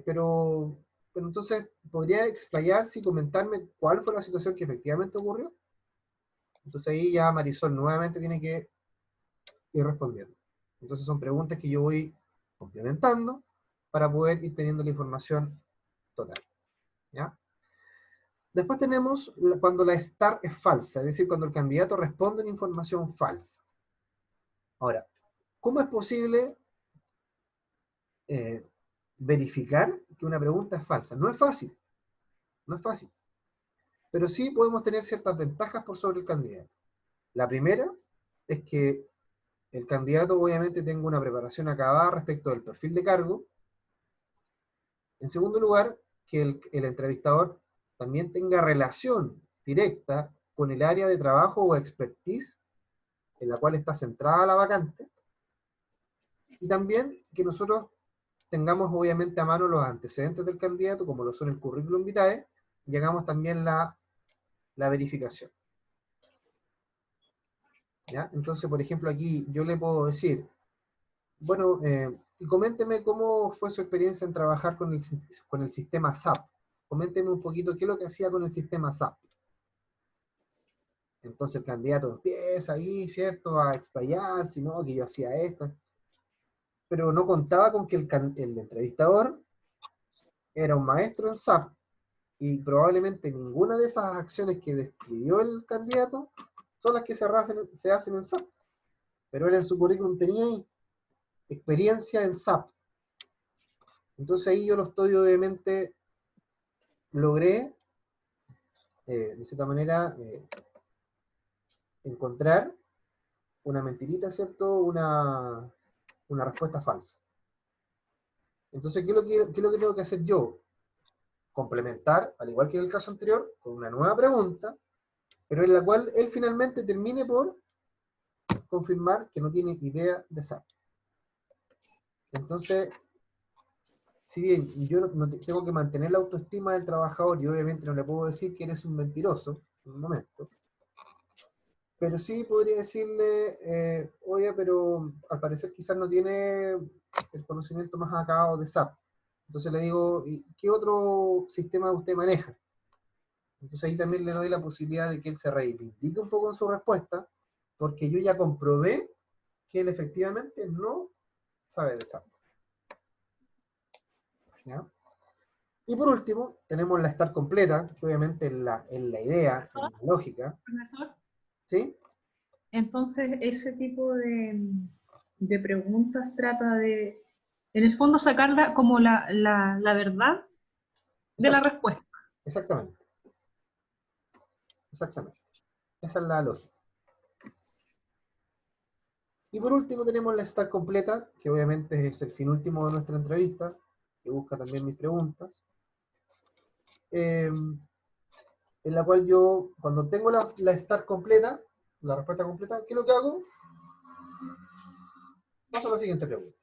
pero entonces, ¿podría explayarse y comentarme cuál fue la situación que efectivamente ocurrió? Entonces ahí ya Marisol nuevamente tiene que ir respondiendo. Entonces son preguntas que yo voy complementando para poder ir teniendo la información total. ¿Ya? Después tenemos cuando la STAR es falsa, es decir, cuando el candidato responde una información falsa. Ahora, ¿cómo es posible verificar que una pregunta es falsa? No es fácil, no es fácil. Pero sí podemos tener ciertas ventajas por sobre el candidato. La primera es que el candidato obviamente tenga una preparación acabada respecto del perfil de cargo. En segundo lugar, que el entrevistador también tenga relación directa con el área de trabajo o expertise en la cual está centrada la vacante. Y también que nosotros tengamos obviamente a mano los antecedentes del candidato, como lo son el currículum vitae, y hagamos también la verificación. ¿Ya? Entonces, por ejemplo, aquí yo le puedo decir, bueno, y coménteme cómo fue su experiencia en trabajar con el sistema SAP. Coménteme un poquito qué es lo que hacía con el sistema SAP. Entonces el candidato empieza ahí, ¿cierto?, a explayar, si no, que yo hacía esto. Pero no contaba con que el entrevistador era un maestro en SAP, y probablemente ninguna de esas acciones que describió el candidato son las que se hacen en SAP. Pero él en su currículum tenía ahí experiencia en SAP. Entonces ahí yo lo estoy obviamente, logré, de cierta manera, encontrar una mentirita, ¿cierto? Una respuesta falsa. Entonces, ¿qué es lo que tengo que hacer yo? Complementar, al igual que en el caso anterior, con una nueva pregunta, pero en la cual él finalmente termine por confirmar que no tiene idea de SAP. Entonces, si bien yo tengo que mantener la autoestima del trabajador y obviamente no le puedo decir que eres un mentiroso en un momento, pero sí podría decirle, oye, pero al parecer quizás no tiene el conocimiento más acabado de SAP. Entonces le digo, ¿y qué otro sistema usted maneja? Entonces ahí también le doy la posibilidad de que él se reivindique un poco en su respuesta, porque yo ya comprobé que él efectivamente no sabe de SAP. ¿Ya? Y por último, tenemos la STAR completa, que obviamente es la idea, en la lógica. Profesor, ¿Sí? entonces ese tipo de preguntas trata de, en el fondo, sacarla como la verdad de la Exacto. respuesta. Exactamente. Exactamente. Esa es la lógica. Y por último tenemos la STAR completa, que obviamente es el fin último de nuestra entrevista, que busca también mis preguntas. En la cual yo, cuando tengo la STAR completa, la respuesta completa, ¿qué es lo que hago? Paso a la siguiente pregunta.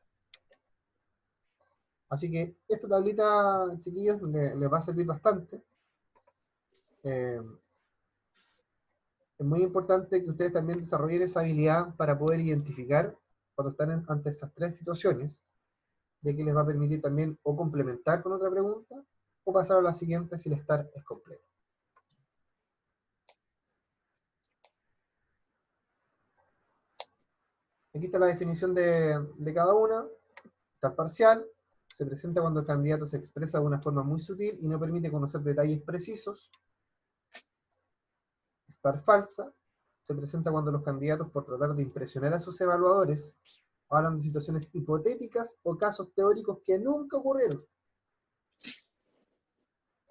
Así que esta tablita, chiquillos, les va a servir bastante. Es muy importante que ustedes también desarrollen esa habilidad para poder identificar cuando están ante estas tres situaciones, ya que les va a permitir también o complementar con otra pregunta o pasar a la siguiente si la STAR es completa. Aquí está la definición de cada una. STAR parcial se presenta cuando el candidato se expresa de una forma muy sutil y no permite conocer detalles precisos. STAR falsa se presenta cuando los candidatos, por tratar de impresionar a sus evaluadores, hablan de situaciones hipotéticas o casos teóricos que nunca ocurrieron.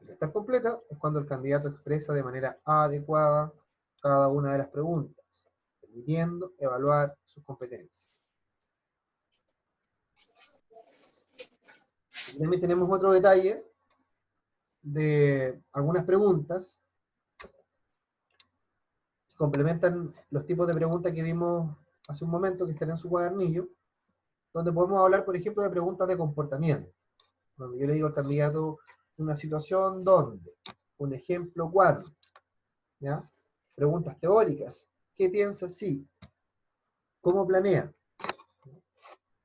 La STAR completa es cuando el candidato expresa de manera adecuada cada una de las preguntas, permitiendo evaluar sus competencias. Aquí también tenemos otro detalle de algunas preguntas, complementan los tipos de preguntas que vimos hace un momento, que están en su cuadernillo, donde podemos hablar, por ejemplo, de preguntas de comportamiento. Donde yo le digo al candidato una situación donde, un ejemplo cuando, ¿ya? Preguntas teóricas. ¿Qué piensa si? ¿Cómo planea?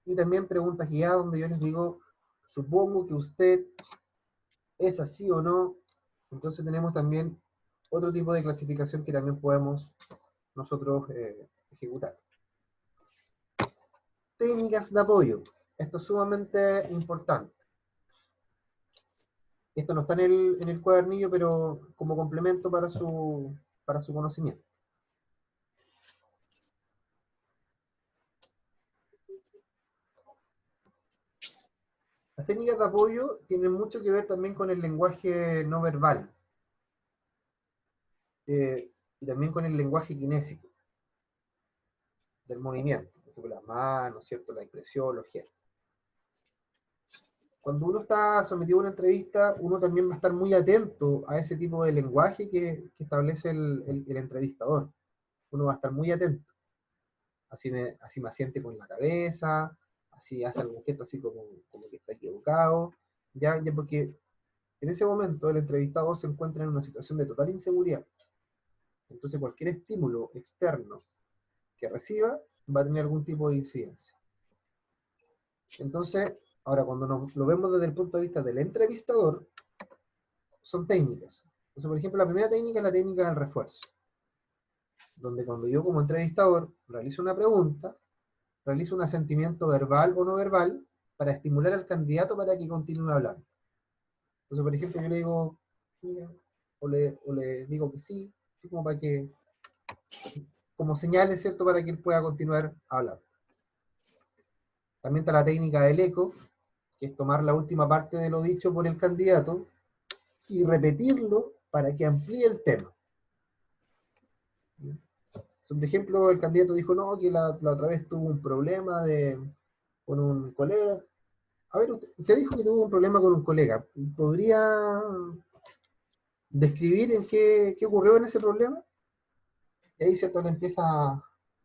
Y también preguntas guiadas donde yo les digo, supongo que usted es así o no. Entonces tenemos también otro tipo de clasificación que también podemos nosotros ejecutar. Técnicas de apoyo. Esto es sumamente importante. Esto no está en el cuadernillo, pero como complemento para su conocimiento. Las técnicas de apoyo tienen mucho que ver también con el lenguaje no verbal. Y también con el lenguaje kinésico del movimiento. Por ejemplo, las manos, ¿cierto? La expresión, los gestos. Cuando uno está sometido a una entrevista, uno también va a estar muy atento a ese tipo de lenguaje que establece el entrevistador. Uno va a estar muy atento. Así me asiente con la cabeza, así hace algún gesto así como que está equivocado, ya porque en ese momento el entrevistador se encuentra en una situación de total inseguridad. Entonces cualquier estímulo externo que reciba va a tener algún tipo de incidencia. Entonces, ahora cuando lo vemos desde el punto de vista del entrevistador, son técnicas. Entonces, por ejemplo, la primera técnica es la técnica del refuerzo, donde cuando yo como entrevistador realizo una pregunta, realizo un asentimiento verbal o no verbal para estimular al candidato para que continúe hablando. Entonces, por ejemplo, yo le digo, mira, o le digo que sí, así como para que, como señales, ¿cierto?, para que él pueda continuar hablando. También está la técnica del eco, que es tomar la última parte de lo dicho por el candidato y repetirlo para que amplíe el tema. Por ejemplo, el candidato dijo, no, que la otra vez tuvo un problema con un colega. A ver, usted dijo que tuvo un problema con un colega. ¿Podría describir en qué ocurrió en ese problema? Y ahí, ¿cierto?, le empieza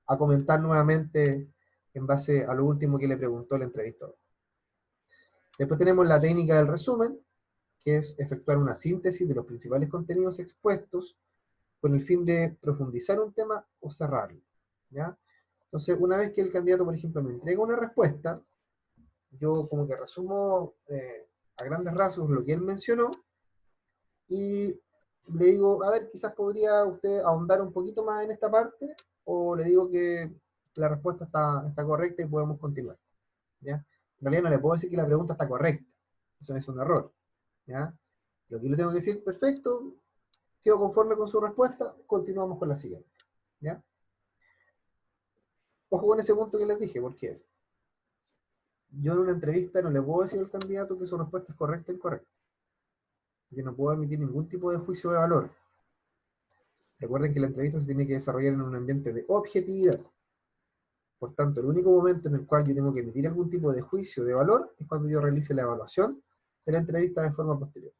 a comentar nuevamente en base a lo último que le preguntó el entrevistador. Después tenemos la técnica del resumen, que es efectuar una síntesis de los principales contenidos expuestos con el fin de profundizar un tema o cerrarlo, ¿ya? Entonces, una vez que el candidato, por ejemplo, me entrega una respuesta, yo como que resumo a grandes rasgos lo que él mencionó, y le digo, a ver, quizás podría usted ahondar un poquito más en esta parte, o le digo que la respuesta está correcta y podemos continuar, ¿ya? En realidad no le puedo decir que la pregunta está correcta, eso es un error, ¿ya? Lo que le tengo que decir, perfecto, quedo conforme con su respuesta, continuamos con la siguiente, ¿ya? Ojo con ese punto que les dije, porque yo en una entrevista no le puedo decir al candidato que su respuesta es correcta o incorrecta. Yo no puedo emitir ningún tipo de juicio de valor. Recuerden que la entrevista se tiene que desarrollar en un ambiente de objetividad. Por tanto, el único momento en el cual yo tengo que emitir algún tipo de juicio de valor es cuando yo realice la evaluación de la entrevista de forma posterior.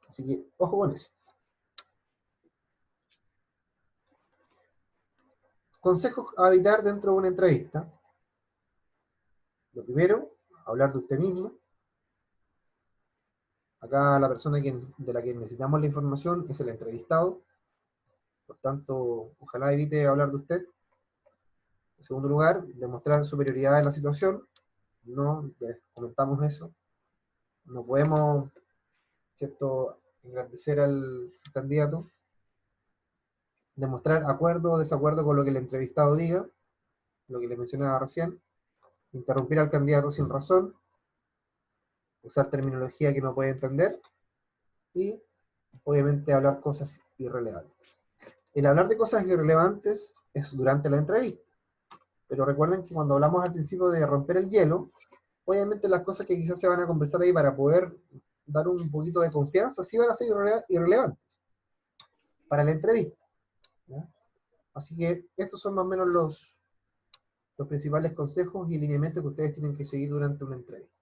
Así que, ojo con eso. Consejos a evitar dentro de una entrevista. Lo primero, hablar de usted mismo. Acá la persona de la que necesitamos la información es el entrevistado. Por tanto, ojalá evite hablar de usted. En segundo lugar, demostrar superioridad en la situación. No, ya comentamos eso. No podemos, ¿cierto?, engrandecer al candidato. Demostrar acuerdo o desacuerdo con lo que el entrevistado diga, lo que le mencionaba recién. Interrumpir al candidato sin razón. Usar terminología que no puede entender. Y, obviamente, hablar cosas irrelevantes. El hablar de cosas irrelevantes es durante la entrevista. Pero recuerden que cuando hablamos al principio de romper el hielo, obviamente las cosas que quizás se van a conversar ahí para poder dar un poquito de confianza, sí van a ser irrelevantes para la entrevista, ¿ya? Así que estos son más o menos los principales consejos y lineamientos que ustedes tienen que seguir durante una entrevista.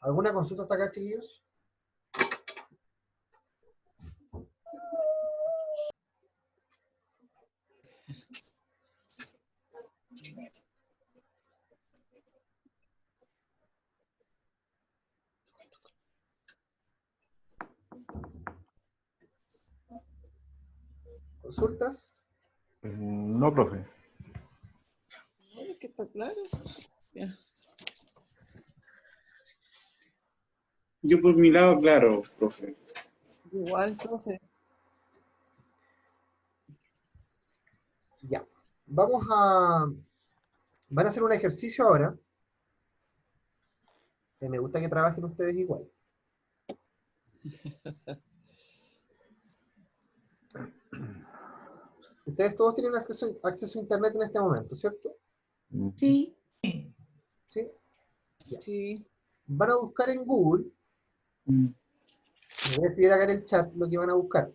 ¿Alguna consulta hasta acá, chiquillos? ¿Consultas? No, profe. Ay, que está claro. Ya. Yo por mi lado, claro, profe. Igual, profe. Ya. Van a hacer un ejercicio ahora. Que me gusta que trabajen ustedes igual. Ustedes todos tienen acceso a internet en este momento, ¿cierto? Sí. ¿Sí? Ya. Sí. Van a buscar en Google. Les voy a escribir acá en el chat lo que van a buscar.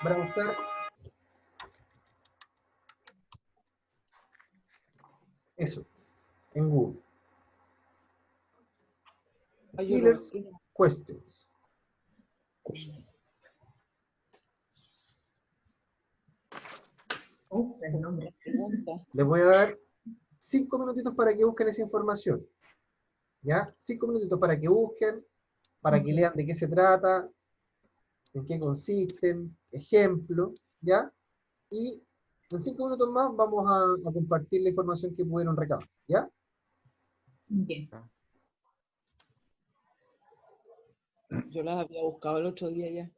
Van a buscar eso, en Google. Ay, yo lo Killer's busqué. Questions. El nombre. Pregunta. Les voy a dar 5 minutitos para que busquen esa información. ¿Ya? 5 minutitos para que busquen, para que lean de qué se trata, en qué consisten, ejemplo, ¿ya? Y en 5 minutos más vamos a compartir la información que pudieron recabar, ¿ya? Bien. Yo las había buscado el otro día ya.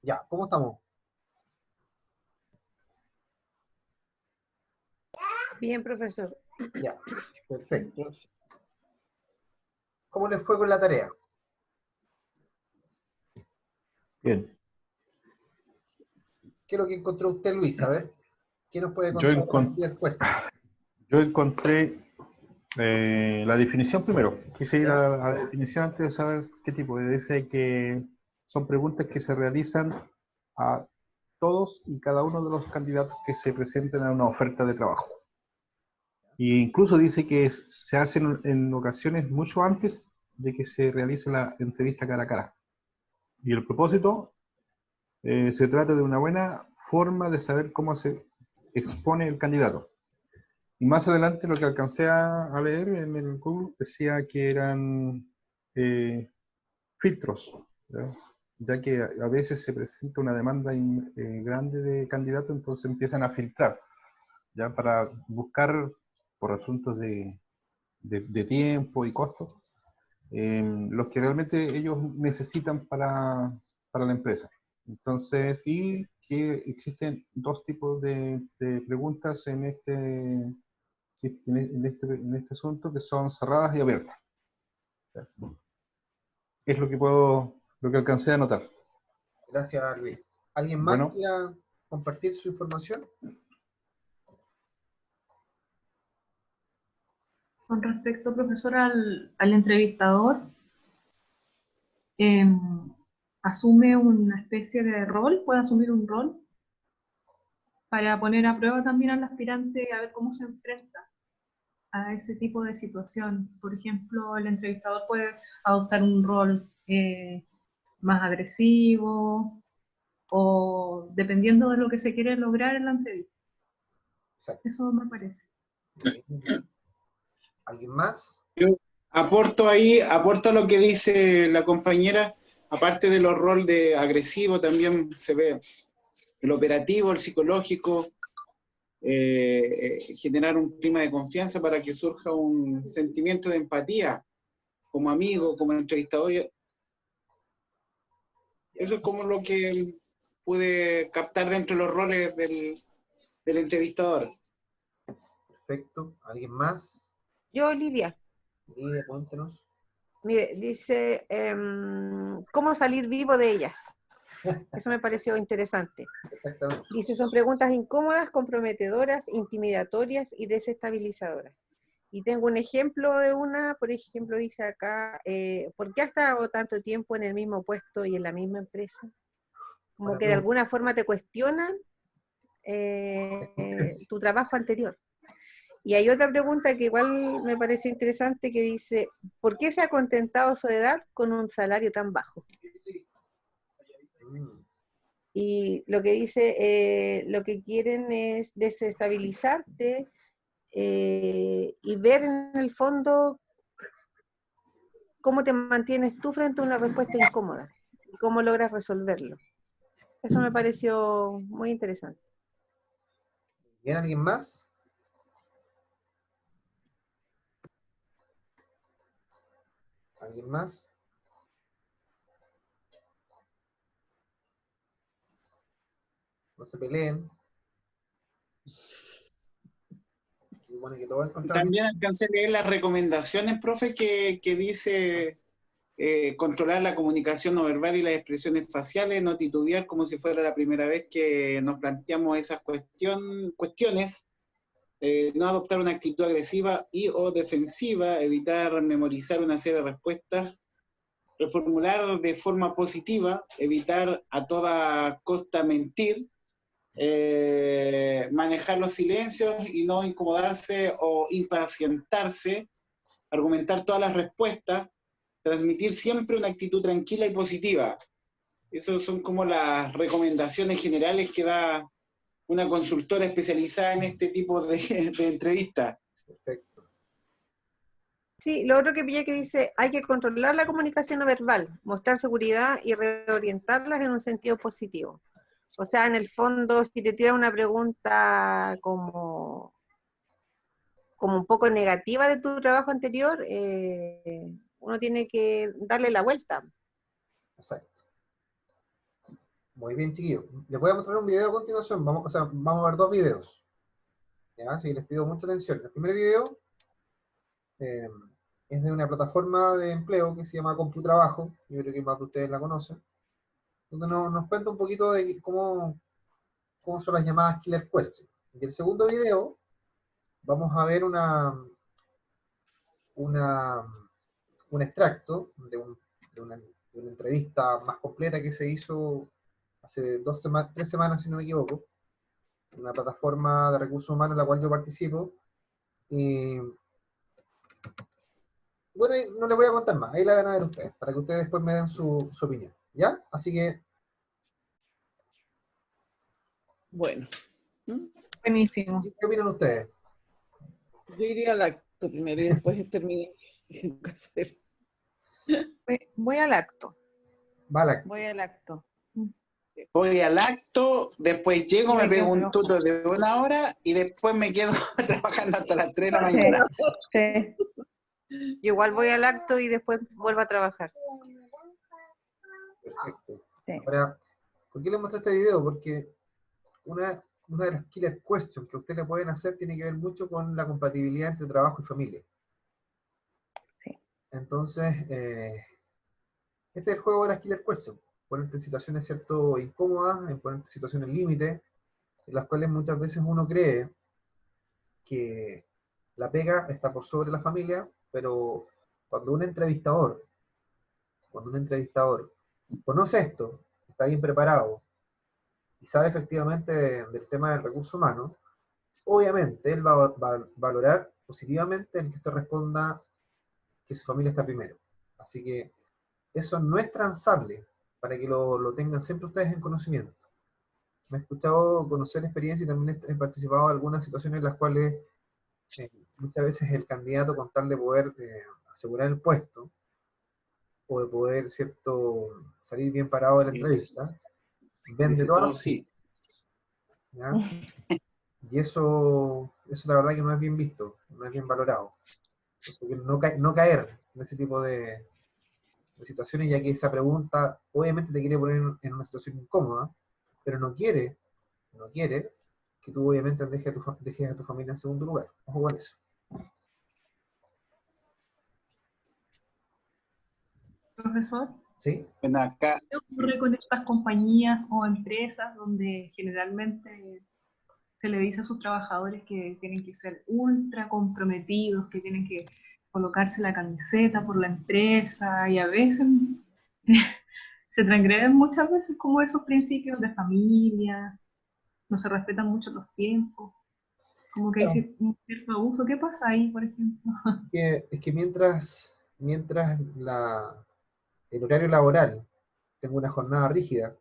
Ya, ¿cómo estamos? Bien, profesor. Ya, perfecto. ¿Cómo les fue con la tarea? Bien. ¿Qué es lo que encontró usted, Luis? A ver, ¿qué nos puede Yo, contar encon- del puesto? yo encontré la definición primero. Quise ir ¿Ya? a la definición antes de saber qué tipo. Dice que son preguntas que se realizan a todos y cada uno de los candidatos que se presenten a una oferta de trabajo. E incluso dice que se hacen en ocasiones mucho antes de que se realice la entrevista cara a cara. Y el propósito se trata de una buena forma de saber cómo se expone el candidato. Y más adelante lo que alcancé a leer en el Google decía que eran filtros, ¿ya? Ya que a veces se presenta una demanda grande de candidatos, entonces empiezan a filtrar, ya para buscar por asuntos de tiempo y costo, los que realmente ellos necesitan para la empresa. Entonces, y que existen dos tipos de preguntas en este asunto, que son cerradas y abiertas. Es lo que alcancé a notar. Gracias, Luis. ¿Alguien más Bueno, quiera compartir su información? Con respecto, profesor, al entrevistador, asume una especie de rol, puede asumir un rol para poner a prueba también al aspirante a ver cómo se enfrenta a ese tipo de situación. Por ejemplo, el entrevistador puede adoptar un rol más agresivo o dependiendo de lo que se quiere lograr en la entrevista. Exacto. Eso me parece. ¿Alguien más? Yo aporto a lo que dice la compañera, aparte de los roles de agresivo, también se ve el operativo, el psicológico, generar un clima de confianza para que surja un sentimiento de empatía como amigo, como entrevistador. Eso es como lo que pude captar dentro de los roles del entrevistador. Perfecto. ¿Alguien más? Yo, Lidia. Lidia, cuéntenos. Mire, dice, ¿cómo salir vivo de ellas? Eso me pareció interesante. Exactamente. Dice, son preguntas incómodas, comprometedoras, intimidatorias y desestabilizadoras. Y tengo un ejemplo de una, por ejemplo, dice acá, ¿por qué has estado tanto tiempo en el mismo puesto y en la misma empresa? Como Buena que de pregunta. alguna forma te cuestionan tu trabajo anterior. Y hay otra pregunta que igual me pareció interesante que dice, ¿por qué se ha contentado su edad con un salario tan bajo? Y lo que dice, lo que quieren es desestabilizarte y ver en el fondo cómo te mantienes tú frente a una respuesta incómoda y cómo logras resolverlo. Eso me pareció muy interesante. ¿Bien, alguien más? ¿Alguien más? No se peleen. Supone que todos encontraron. También alcancé a leer las recomendaciones, profe, que dice controlar la comunicación no verbal y las expresiones faciales, no titubear como si fuera la primera vez que nos planteamos esas cuestiones, no adoptar una actitud agresiva y o defensiva, evitar memorizar una serie de respuestas, reformular de forma positiva, evitar a toda costa mentir, manejar los silencios y no incomodarse o impacientarse, argumentar todas las respuestas, transmitir siempre una actitud tranquila y positiva. Esas son como las recomendaciones generales que da una consultora especializada en este tipo de entrevistas. Perfecto. Sí, lo otro que pillé que dice, hay que controlar la comunicación no verbal, mostrar seguridad y reorientarlas en un sentido positivo. O sea, en el fondo, si te tiran una pregunta como un poco negativa de tu trabajo anterior, uno tiene que darle la vuelta. Exacto. Muy bien, chiquillos. Les voy a mostrar un video a continuación. Vamos, o sea, vamos a ver dos videos. ¿Ya? Así que les pido mucha atención. El primer video eh, es de una plataforma de empleo que se llama CompuTrabajo. Yo creo que más de ustedes la conocen. Donde nos cuenta un poquito de cómo son las llamadas Killer Questions. Y el segundo video vamos a ver una, un extracto de una entrevista más completa que se hizo hace 3 semanas, si no me equivoco, en una plataforma de recursos humanos en la cual yo participo. Y bueno, y no les voy a contar más, ahí la van a ver ustedes, para que ustedes después me den su opinión. ¿Ya? Así que, Bueno, ¿Mm? Buenísimo. ¿qué opinan ustedes? Yo iría al acto primero y después terminé sin hacer. Voy al acto. Vale. Voy al acto. Voy al acto, después llego, me pego un tuto de 1 hora y después me quedo trabajando hasta las 3 de la mañana. Sí. Yo igual voy al acto y después vuelvo a trabajar. Perfecto. Sí. Ahora, ¿por qué les mostré este video? Porque una de las killer questions que ustedes le pueden hacer tiene que ver mucho con la compatibilidad entre trabajo y familia. Sí. Entonces, este es el juego de las killer questions. Ponerte en situaciones, ¿cierto?, incómodas, en ponerte en situaciones límite, en las cuales muchas veces uno cree que la pega está por sobre la familia, pero cuando un entrevistador conoce esto, está bien preparado y sabe efectivamente del tema del recurso humano, obviamente él va a valorar positivamente el que usted responda que su familia está primero. Así que eso no es transable, para que lo tengan siempre ustedes en conocimiento. Me he escuchado conocer experiencias y también he participado en algunas situaciones en las cuales muchas veces el candidato, con tal de poder asegurar el puesto, o de poder, ¿cierto?, salir bien parado de la entrevista, vende Dice todas todo las... sí. ¿Ya? Y eso la verdad que no es bien visto, no es bien valorado. Entonces, no caer en ese tipo de situaciones, ya que esa pregunta obviamente te quiere poner en una situación incómoda, pero no quiere que tú obviamente dejes a tu familia en segundo lugar. Ojo con eso. Profesor, ¿Sí? Bueno, acá, ¿qué ocurre con estas compañías o empresas donde generalmente se le dice a sus trabajadores que tienen que ser ultra comprometidos, que tienen que colocarse la camiseta por la empresa y a veces se transgreden muchas veces como esos principios de familia, no se respetan mucho los tiempos, como que Claro. hay un cierto abuso? ¿Qué pasa ahí, por ejemplo? Es que mientras el horario laboral tenga una jornada rígida,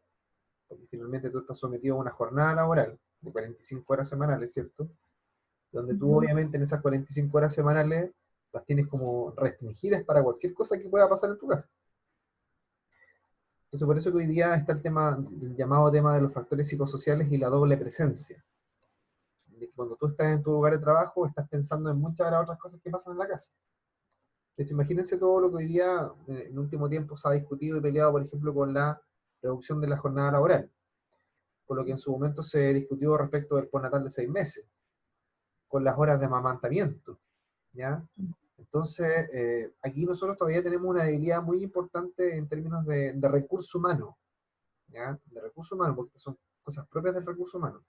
porque finalmente tú estás sometido a una jornada laboral de 45 horas semanales, ¿cierto? Donde tú obviamente en esas 45 horas semanales las tienes como restringidas para cualquier cosa que pueda pasar en tu casa. Entonces por eso que hoy día está el llamado tema de los factores psicosociales y la doble presencia. De que cuando tú estás en tu lugar de trabajo, estás pensando en muchas de las otras cosas que pasan en la casa. De hecho, imagínense todo lo que hoy día, en último tiempo, se ha discutido y peleado, por ejemplo, con la reducción de la jornada laboral, con lo que en su momento se discutió respecto del postnatal de 6 meses, con las horas de amamantamiento, ¿ya? Entonces, aquí nosotros todavía tenemos una debilidad muy importante en términos de recurso humano, ¿ya? De recurso humano, porque son cosas propias del recurso humano.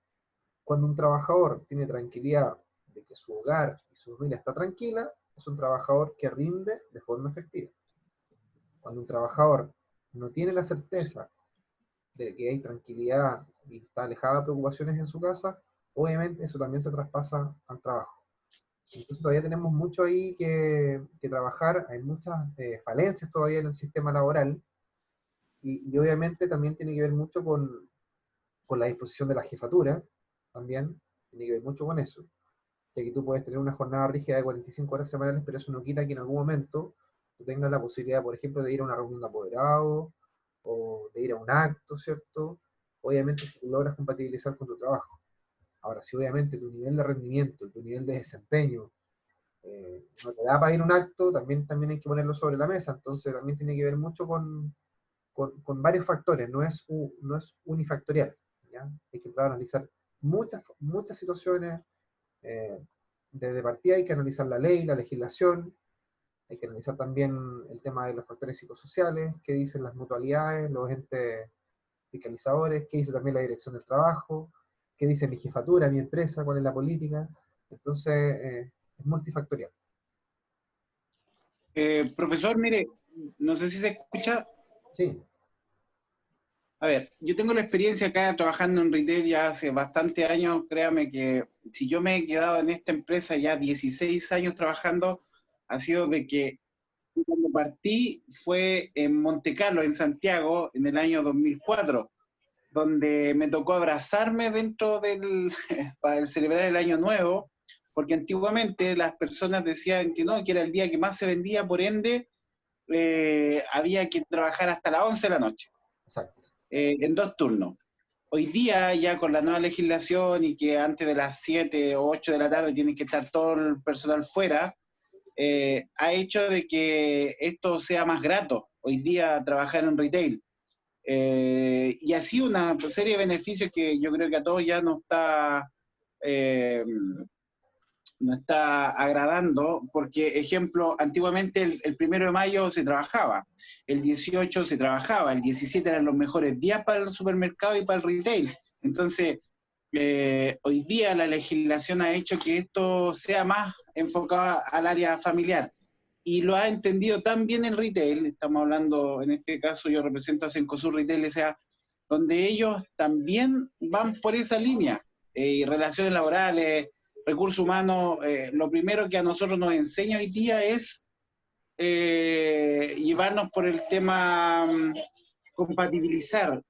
Cuando un trabajador tiene tranquilidad de que su hogar y su familia está tranquila, es un trabajador que rinde de forma efectiva. Cuando un trabajador no tiene la certeza de que hay tranquilidad y está alejada de preocupaciones en su casa, obviamente eso también se traspasa al trabajo. Entonces todavía tenemos mucho ahí que trabajar, hay muchas falencias todavía en el sistema laboral, y obviamente también tiene que ver mucho con la disposición de la jefatura, también tiene que ver mucho con eso, ya que tú puedes tener una jornada rígida de 45 horas semanales, pero eso no quita que en algún momento tú tengas la posibilidad, por ejemplo, de ir a una reunión de apoderados, o de ir a un acto, ¿cierto? Obviamente si tú logras compatibilizar con tu trabajo. Ahora, si obviamente tu nivel de rendimiento, tu nivel de desempeño, no te da para ir a un acto, también hay que ponerlo sobre la mesa. Entonces también tiene que ver mucho con varios factores, no es unifactorial, ¿ya? Hay que entrar a analizar muchas situaciones. Desde partida hay que analizar la ley, la legislación, hay que analizar también el tema de los factores psicosociales, qué dicen las mutualidades, los entes fiscalizadores, qué dice también la dirección del trabajo, qué dice mi jefatura, mi empresa, cuál es la política. Entonces, es multifactorial. Profesor, mire, no sé si se escucha. Sí. A ver, yo tengo la experiencia acá trabajando en retail ya hace bastante años. Créame que si yo me he quedado en esta empresa ya 16 años trabajando, ha sido de que cuando partí fue en Monte Carlo, en Santiago, en el año 2004, donde me tocó abrazarme dentro para celebrar el año nuevo, porque antiguamente las personas decían que no, que era el día que más se vendía, por ende, había que trabajar hasta las 11 de la noche. Exacto. En 2 turnos. Hoy día, ya con la nueva legislación y que antes de las 7 o 8 de la tarde tiene que estar todo el personal fuera, ha hecho de que esto sea más grato hoy día trabajar en retail. Y así una serie de beneficios que yo creo que a todos ya nos está agradando, porque, ejemplo, antiguamente el 1 de mayo se trabajaba, el 18 se trabajaba, el 17 eran los mejores días para el supermercado y para el retail. Entonces, hoy día la legislación ha hecho que esto sea más enfocado al área familiar. Y lo ha entendido tan bien el retail, estamos hablando, en este caso yo represento a Cencosud Retail S.A., donde ellos también van por esa línea, y relaciones laborales, recursos humanos, lo primero que a nosotros nos enseña hoy día es llevarnos por el tema, compatibilizar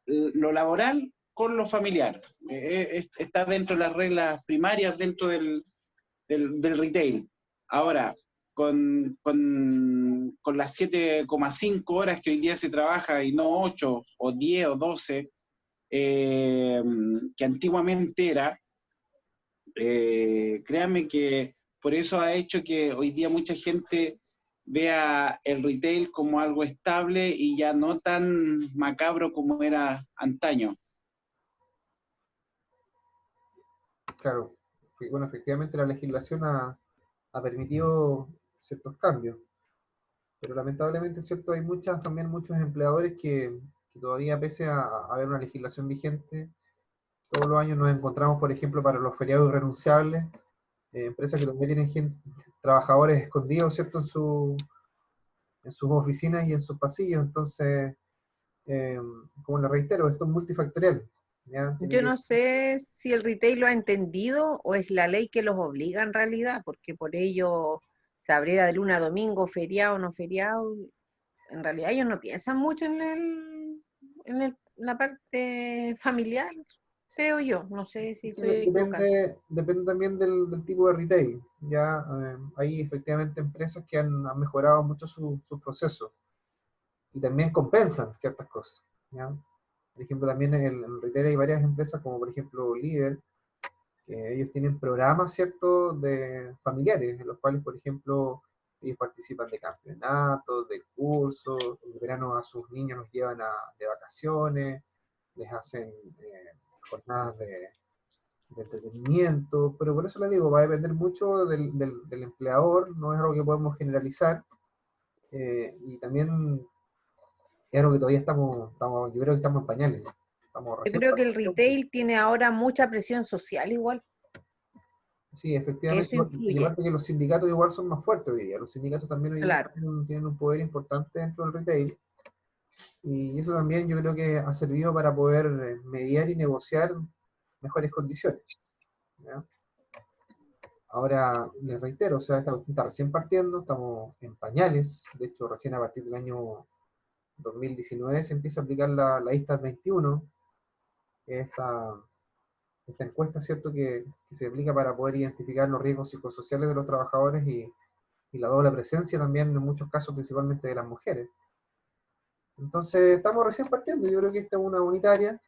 lo laboral con lo familiar. Está dentro de las reglas primarias dentro del retail. Ahora, con las 7,5 horas que hoy día se trabaja y no 8 o 10 o 12, que antiguamente era, créanme que por eso ha hecho que hoy día mucha gente vea el retail como algo estable y ya no tan macabro como era antaño. Claro. Bueno, efectivamente la legislación ha permitido ciertos cambios, pero lamentablemente, ¿cierto? Hay también muchos empleadores que todavía, pese a haber una legislación vigente, todos los años nos encontramos, por ejemplo, para los feriados irrenunciables, empresas que también tienen trabajadores escondidos, ¿cierto?, en sus oficinas y en sus pasillos. Entonces, como le reitero, esto es multifactorial, ¿ya? Yo no sé si el retail lo ha entendido o es la ley que los obliga en realidad, porque por ello se abriera de lunes a domingo, feriado o no feriado. En realidad ellos no piensan mucho en la parte familiar, creo yo. No sé si estoy equivocada. Depende también del tipo de retail. Ya hay efectivamente empresas que han mejorado mucho sus procesos y también compensan ciertas cosas, ¿ya? Por ejemplo, también en el retail hay varias empresas, como por ejemplo Líder, que ellos tienen programas, ¿cierto?, de familiares, en los cuales, por ejemplo, ellos participan de campeonatos, de cursos, en verano a sus niños los llevan de vacaciones, les hacen jornadas de entretenimiento, pero por eso les digo, va a depender mucho del empleador, no es algo que podemos generalizar, y también es algo que todavía yo creo que estamos en pañales. Estamos Yo recién creo que el partiendo. retail tiene ahora mucha presión social igual, Sí, que efectivamente, eso y influye. aparte que los sindicatos igual son más fuertes hoy día. Los sindicatos también hoy día Claro. tienen un poder importante dentro del retail, y eso también yo creo que ha servido para poder mediar y negociar mejores condiciones, ¿ya? Ahora, les reitero, o sea, esta cuestión está recién partiendo, estamos en pañales. De hecho, recién a partir del año 2019 se empieza a aplicar la ISTA 21, que es esta encuesta, ¿cierto?, que se aplica para poder identificar los riesgos psicosociales de los trabajadores y la doble presencia también, en muchos casos, principalmente de las mujeres. Entonces, estamos recién partiendo. Yo creo que esta es una unitaria,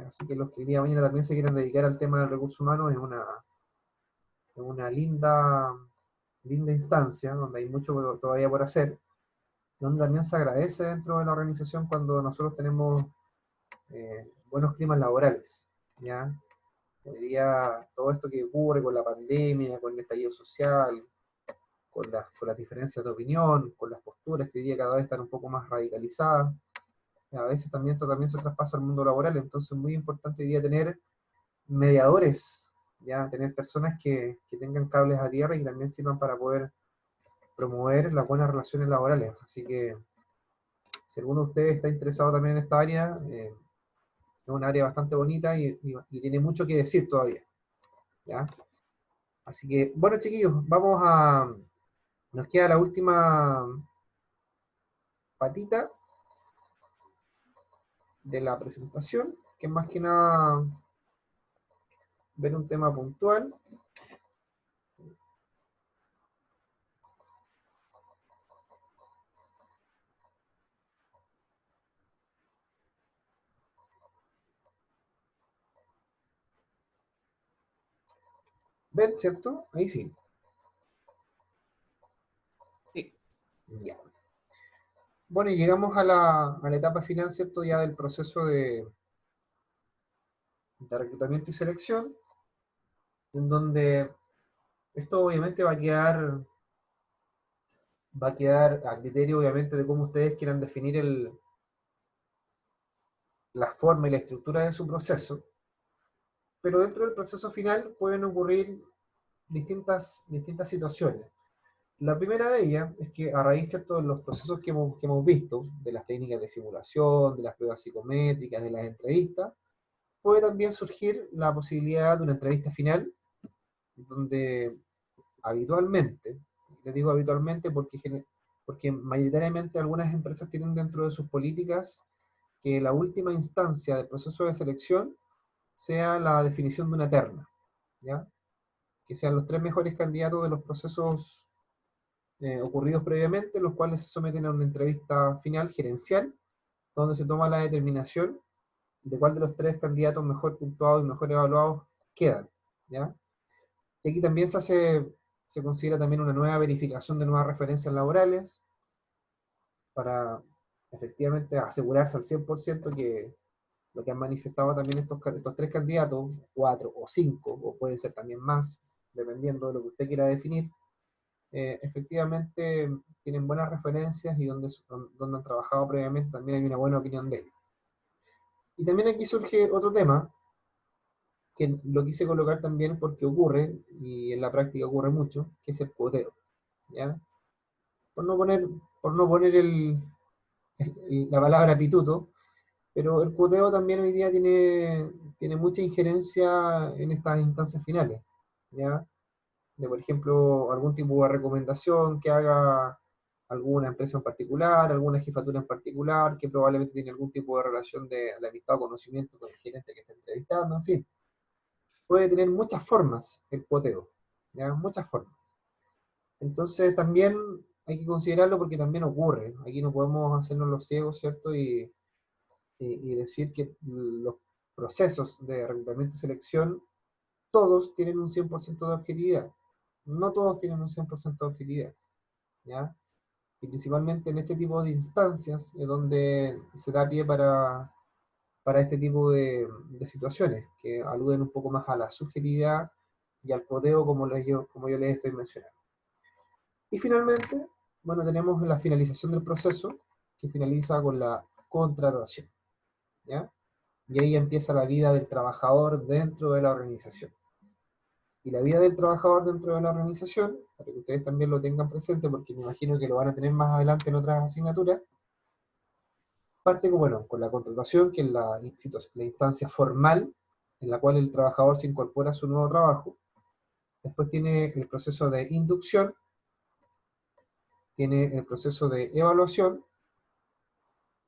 así que los que el día de mañana también se quieran dedicar al tema del recurso humano es una linda instancia, donde hay mucho todavía por hacer. donde también se agradece dentro de la organización cuando nosotros tenemos buenos climas laborales, ¿ya? Hoy día todo esto que ocurre con la pandemia, con el estallido social, con las diferencias de opinión, con las posturas que hoy día cada vez están un poco más radicalizadas, a veces también esto también se traspasa al mundo laboral, entonces es muy importante hoy día tener mediadores, ya tener personas que tengan cables a tierra y que también sirvan para poder promover las buenas relaciones laborales. Así que si alguno de ustedes está interesado también en esta área, es una área bastante bonita y tiene mucho que decir todavía, ¿ya? Así que, bueno, chiquillos, nos queda la última patita de la presentación, que es más que nada ver un tema puntual. ¿Ven, cierto? Ahí sí. Sí. Ya. Bueno, y llegamos a la etapa final, ¿cierto? Ya del proceso de reclutamiento y selección, en donde esto obviamente va a quedar a criterio, obviamente, de cómo ustedes quieran definir la forma y la estructura de su proceso, pero dentro del proceso final pueden ocurrir distintas situaciones. La primera de ellas es que a raíz, ¿cierto?, de los procesos que hemos visto, de las técnicas de simulación, de las pruebas psicométricas, de las entrevistas, puede también surgir la posibilidad de una entrevista final, donde habitualmente, les digo habitualmente porque mayoritariamente algunas empresas tienen dentro de sus políticas que la última instancia del proceso de selección sea la definición de una terna, ¿ya? Que sean los 3 mejores candidatos de los procesos ocurridos previamente, los cuales se someten a una entrevista final gerencial, donde se toma la determinación de cuál de los 3 candidatos mejor puntuados y mejor evaluados quedan, ¿ya? Y aquí también se considera también una nueva verificación de nuevas referencias laborales, para efectivamente asegurarse al 100% que lo que han manifestado también estos 3 candidatos, 4 o 5, o puede ser también más, dependiendo de lo que usted quiera definir, efectivamente tienen buenas referencias y donde han trabajado previamente también hay una buena opinión de ellos. Y también aquí surge otro tema, que lo quise colocar también porque ocurre, y en la práctica ocurre mucho, que es el cuoteo, ¿ya? Por no poner la palabra pituto, pero el cuoteo también hoy día tiene mucha injerencia en estas instancias finales, ¿ya? De, por ejemplo, algún tipo de recomendación que haga alguna empresa en particular, alguna jefatura en particular, que probablemente tiene algún tipo de relación de amistad o conocimiento con el gerente que está entrevistando, en fin. Puede tener muchas formas el cuoteo, ¿ya? Muchas formas. Entonces también hay que considerarlo porque también ocurre. Aquí no podemos hacernos los ciegos, ¿cierto? Y decir que los procesos de reclutamiento y selección, todos tienen un 100% de objetividad. No todos tienen un 100% de objetividad, ¿ya? Y principalmente en este tipo de instancias es donde se da pie para este tipo de situaciones, que aluden un poco más a la subjetividad y al codeo como yo les estoy mencionando. Y finalmente, bueno, tenemos la finalización del proceso, que finaliza con la contratación, ¿ya? Y ahí empieza la vida del trabajador dentro de la organización. Y la vida del trabajador dentro de la organización, para que ustedes también lo tengan presente, porque me imagino que lo van a tener más adelante en otras asignaturas, parte bueno, con la contratación, que es la instancia formal en la cual el trabajador se incorpora a su nuevo trabajo. Después tiene el proceso de inducción, tiene el proceso de evaluación,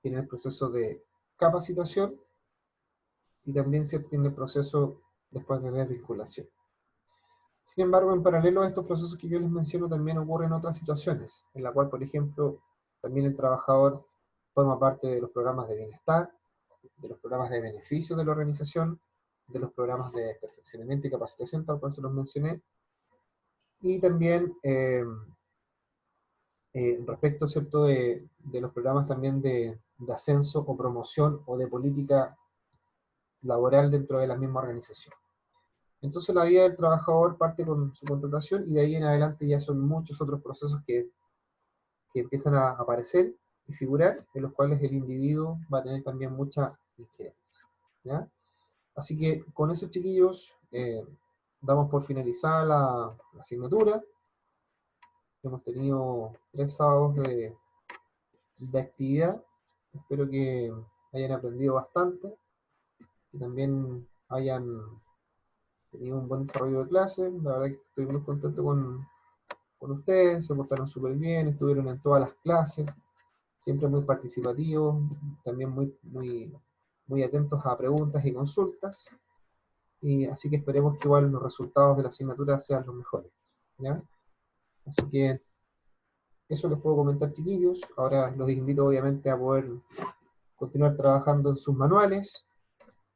tiene el proceso de capacitación y también se tiene el proceso después de desvinculación. Sin embargo, en paralelo a estos procesos que yo les menciono, también ocurren otras situaciones, en la cual, por ejemplo, también el trabajador forma parte de los programas de bienestar, de los programas de beneficios de la organización, de los programas de perfeccionamiento y capacitación, tal cual se los mencioné, y también respecto, ¿cierto?, de los programas también de ascenso o promoción o de política laboral dentro de la misma organización. Entonces la vida del trabajador parte con su contratación y de ahí en adelante ya son muchos otros procesos que empiezan a aparecer y figurar, en los cuales el individuo va a tener también mucha injerencia, ¿ya? Así que con esos chiquillos damos por finalizada la asignatura. Hemos tenido 3 sábados de actividad. Espero que hayan aprendido bastante, que también hayan tenido un buen desarrollo de clase. La verdad que estoy muy contento con ustedes, se portaron súper bien, estuvieron en todas las clases, siempre muy participativos, también muy atentos a preguntas y consultas. Y así que esperemos que igual los resultados de la asignatura sean los mejores, ¿ya? Así que eso les puedo comentar, chiquillos. Ahora los invito obviamente a poder continuar trabajando en sus manuales,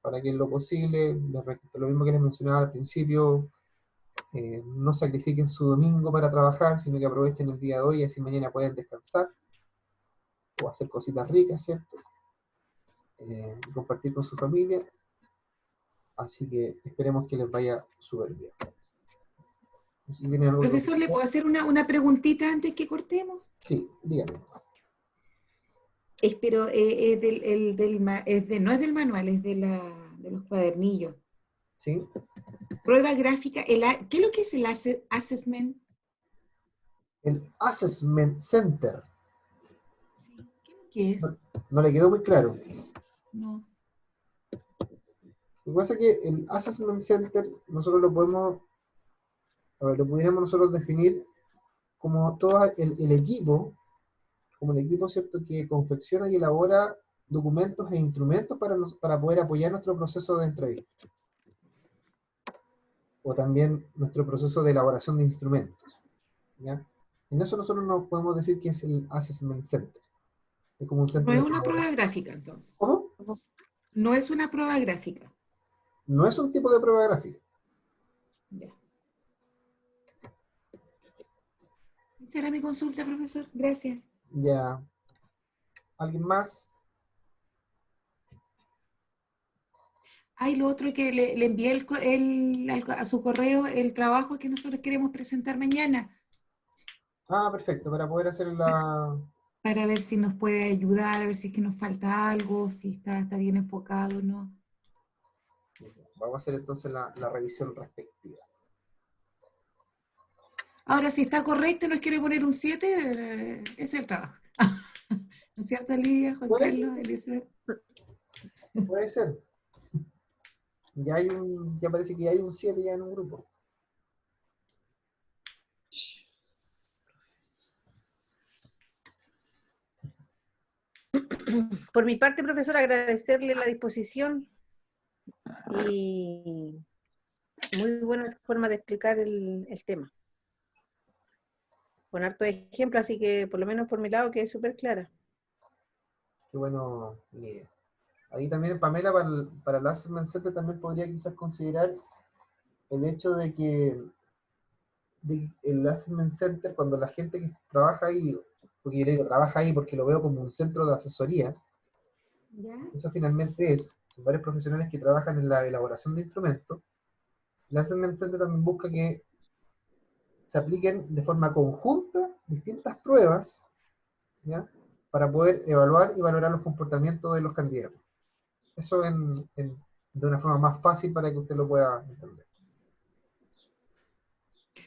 para que en lo posible, lo mismo que les mencionaba al principio, no sacrifiquen su domingo para trabajar, sino que aprovechen el día de hoy y así mañana pueden descansar o hacer cositas ricas, ¿cierto? Y compartir con su familia. Así que esperemos que les vaya súper bien. Si tienen algo que Profesor, ¿le puedo hacer una preguntita antes que cortemos? Sí, dígame. Pero no es del manual, es de los cuadernillos. ¿Sí? Prueba gráfica, ¿qué es lo que es el assessment? El Assessment Center. Sí, ¿qué es? No le quedó muy claro. No. Lo que pasa es que el Assessment Center nosotros lo podemos, lo pudiéramos nosotros definir como todo el equipo, como el equipo, ¿cierto?, que confecciona y elabora documentos e instrumentos para poder apoyar nuestro proceso de entrevista. O también nuestro proceso de elaboración de instrumentos, ¿ya? En eso nosotros nos podemos decir que es el Assessment Center. Es como un centro No es de una prueba elaboración. gráfica, entonces. ¿Cómo? No es una prueba gráfica. No es un tipo de prueba gráfica. Ya. Esa era mi consulta, profesor. Gracias. Ya. ¿Alguien más? Hay lo otro que le envié a su correo el trabajo que nosotros queremos presentar mañana, Ah, perfecto, para poder hacer la... para ver si nos puede ayudar, a ver si es que nos falta algo, si está bien enfocado o no. Vamos a hacer entonces la revisión respectiva. Ahora, si está correcto y nos quiere poner un 7, ese es el trabajo. ¿No es cierto, Lidia, Juan ¿Puede Carlos, Eliezer? Puede ser. Ya parece que ya hay un 7 ya en un grupo. Por mi parte, profesor, agradecerle la disposición y muy buena forma de explicar el tema. Con harto ejemplo, así que por lo menos por mi lado quedé súper clara. Qué bueno, Lidia. Ahí también, Pamela, para el Assessment Center también podría quizás considerar el hecho de que el Assessment Center, cuando la gente que trabaja ahí, porque yo digo trabaja ahí porque lo veo como un centro de asesoría, ¿Ya? eso finalmente son varios profesionales que trabajan en la elaboración de instrumentos. El Assessment Center también busca que se apliquen de forma conjunta distintas pruebas, ¿ya?, para poder evaluar y valorar los comportamientos de los candidatos. Eso de una forma más fácil para que usted lo pueda entender.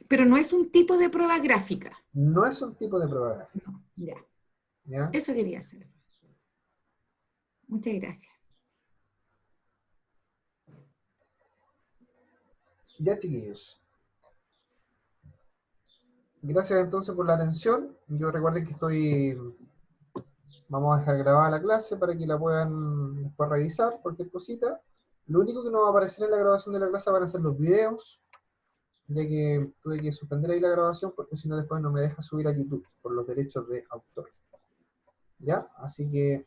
Pero no es un tipo de prueba gráfica. No es un tipo de prueba gráfica. No, ya. ¿Ya? Eso quería hacer. Muchas gracias. Ya, chiquillos. Gracias entonces por la atención. Yo recuerden que vamos a dejar grabada la clase para que la puedan después revisar, cualquier cosita. Lo único que no va a aparecer en la grabación de la clase van a ser los videos, ya que tuve que suspender ahí la grabación porque si no después no me deja subir a YouTube por los derechos de autor. ¿Ya? Así que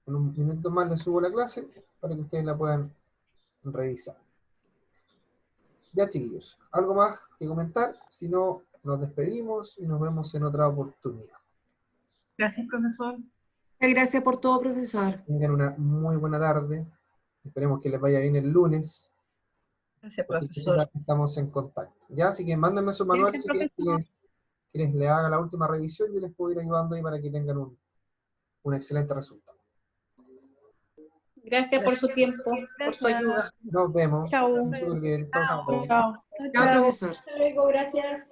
en un minuto más les subo la clase para que ustedes la puedan revisar. Ya, chiquillos, ¿algo más que comentar? Si no, nos despedimos y nos vemos en otra oportunidad. Gracias, profesor. Muchas gracias por todo, profesor. Tengan una muy buena tarde. Esperemos que les vaya bien el lunes. Gracias, Cualquier profesor. cosita, estamos en contacto. Ya, así que mándenme su manual Gracias, si quieren que les le haga la última revisión y les puedo ir ayudando ahí para que tengan un excelente resultado. Gracias por su tiempo, por su ayuda. Nos vemos. Chao. Súper bien. Chao, chao. Chao. Chao, profesor. Hasta luego, gracias.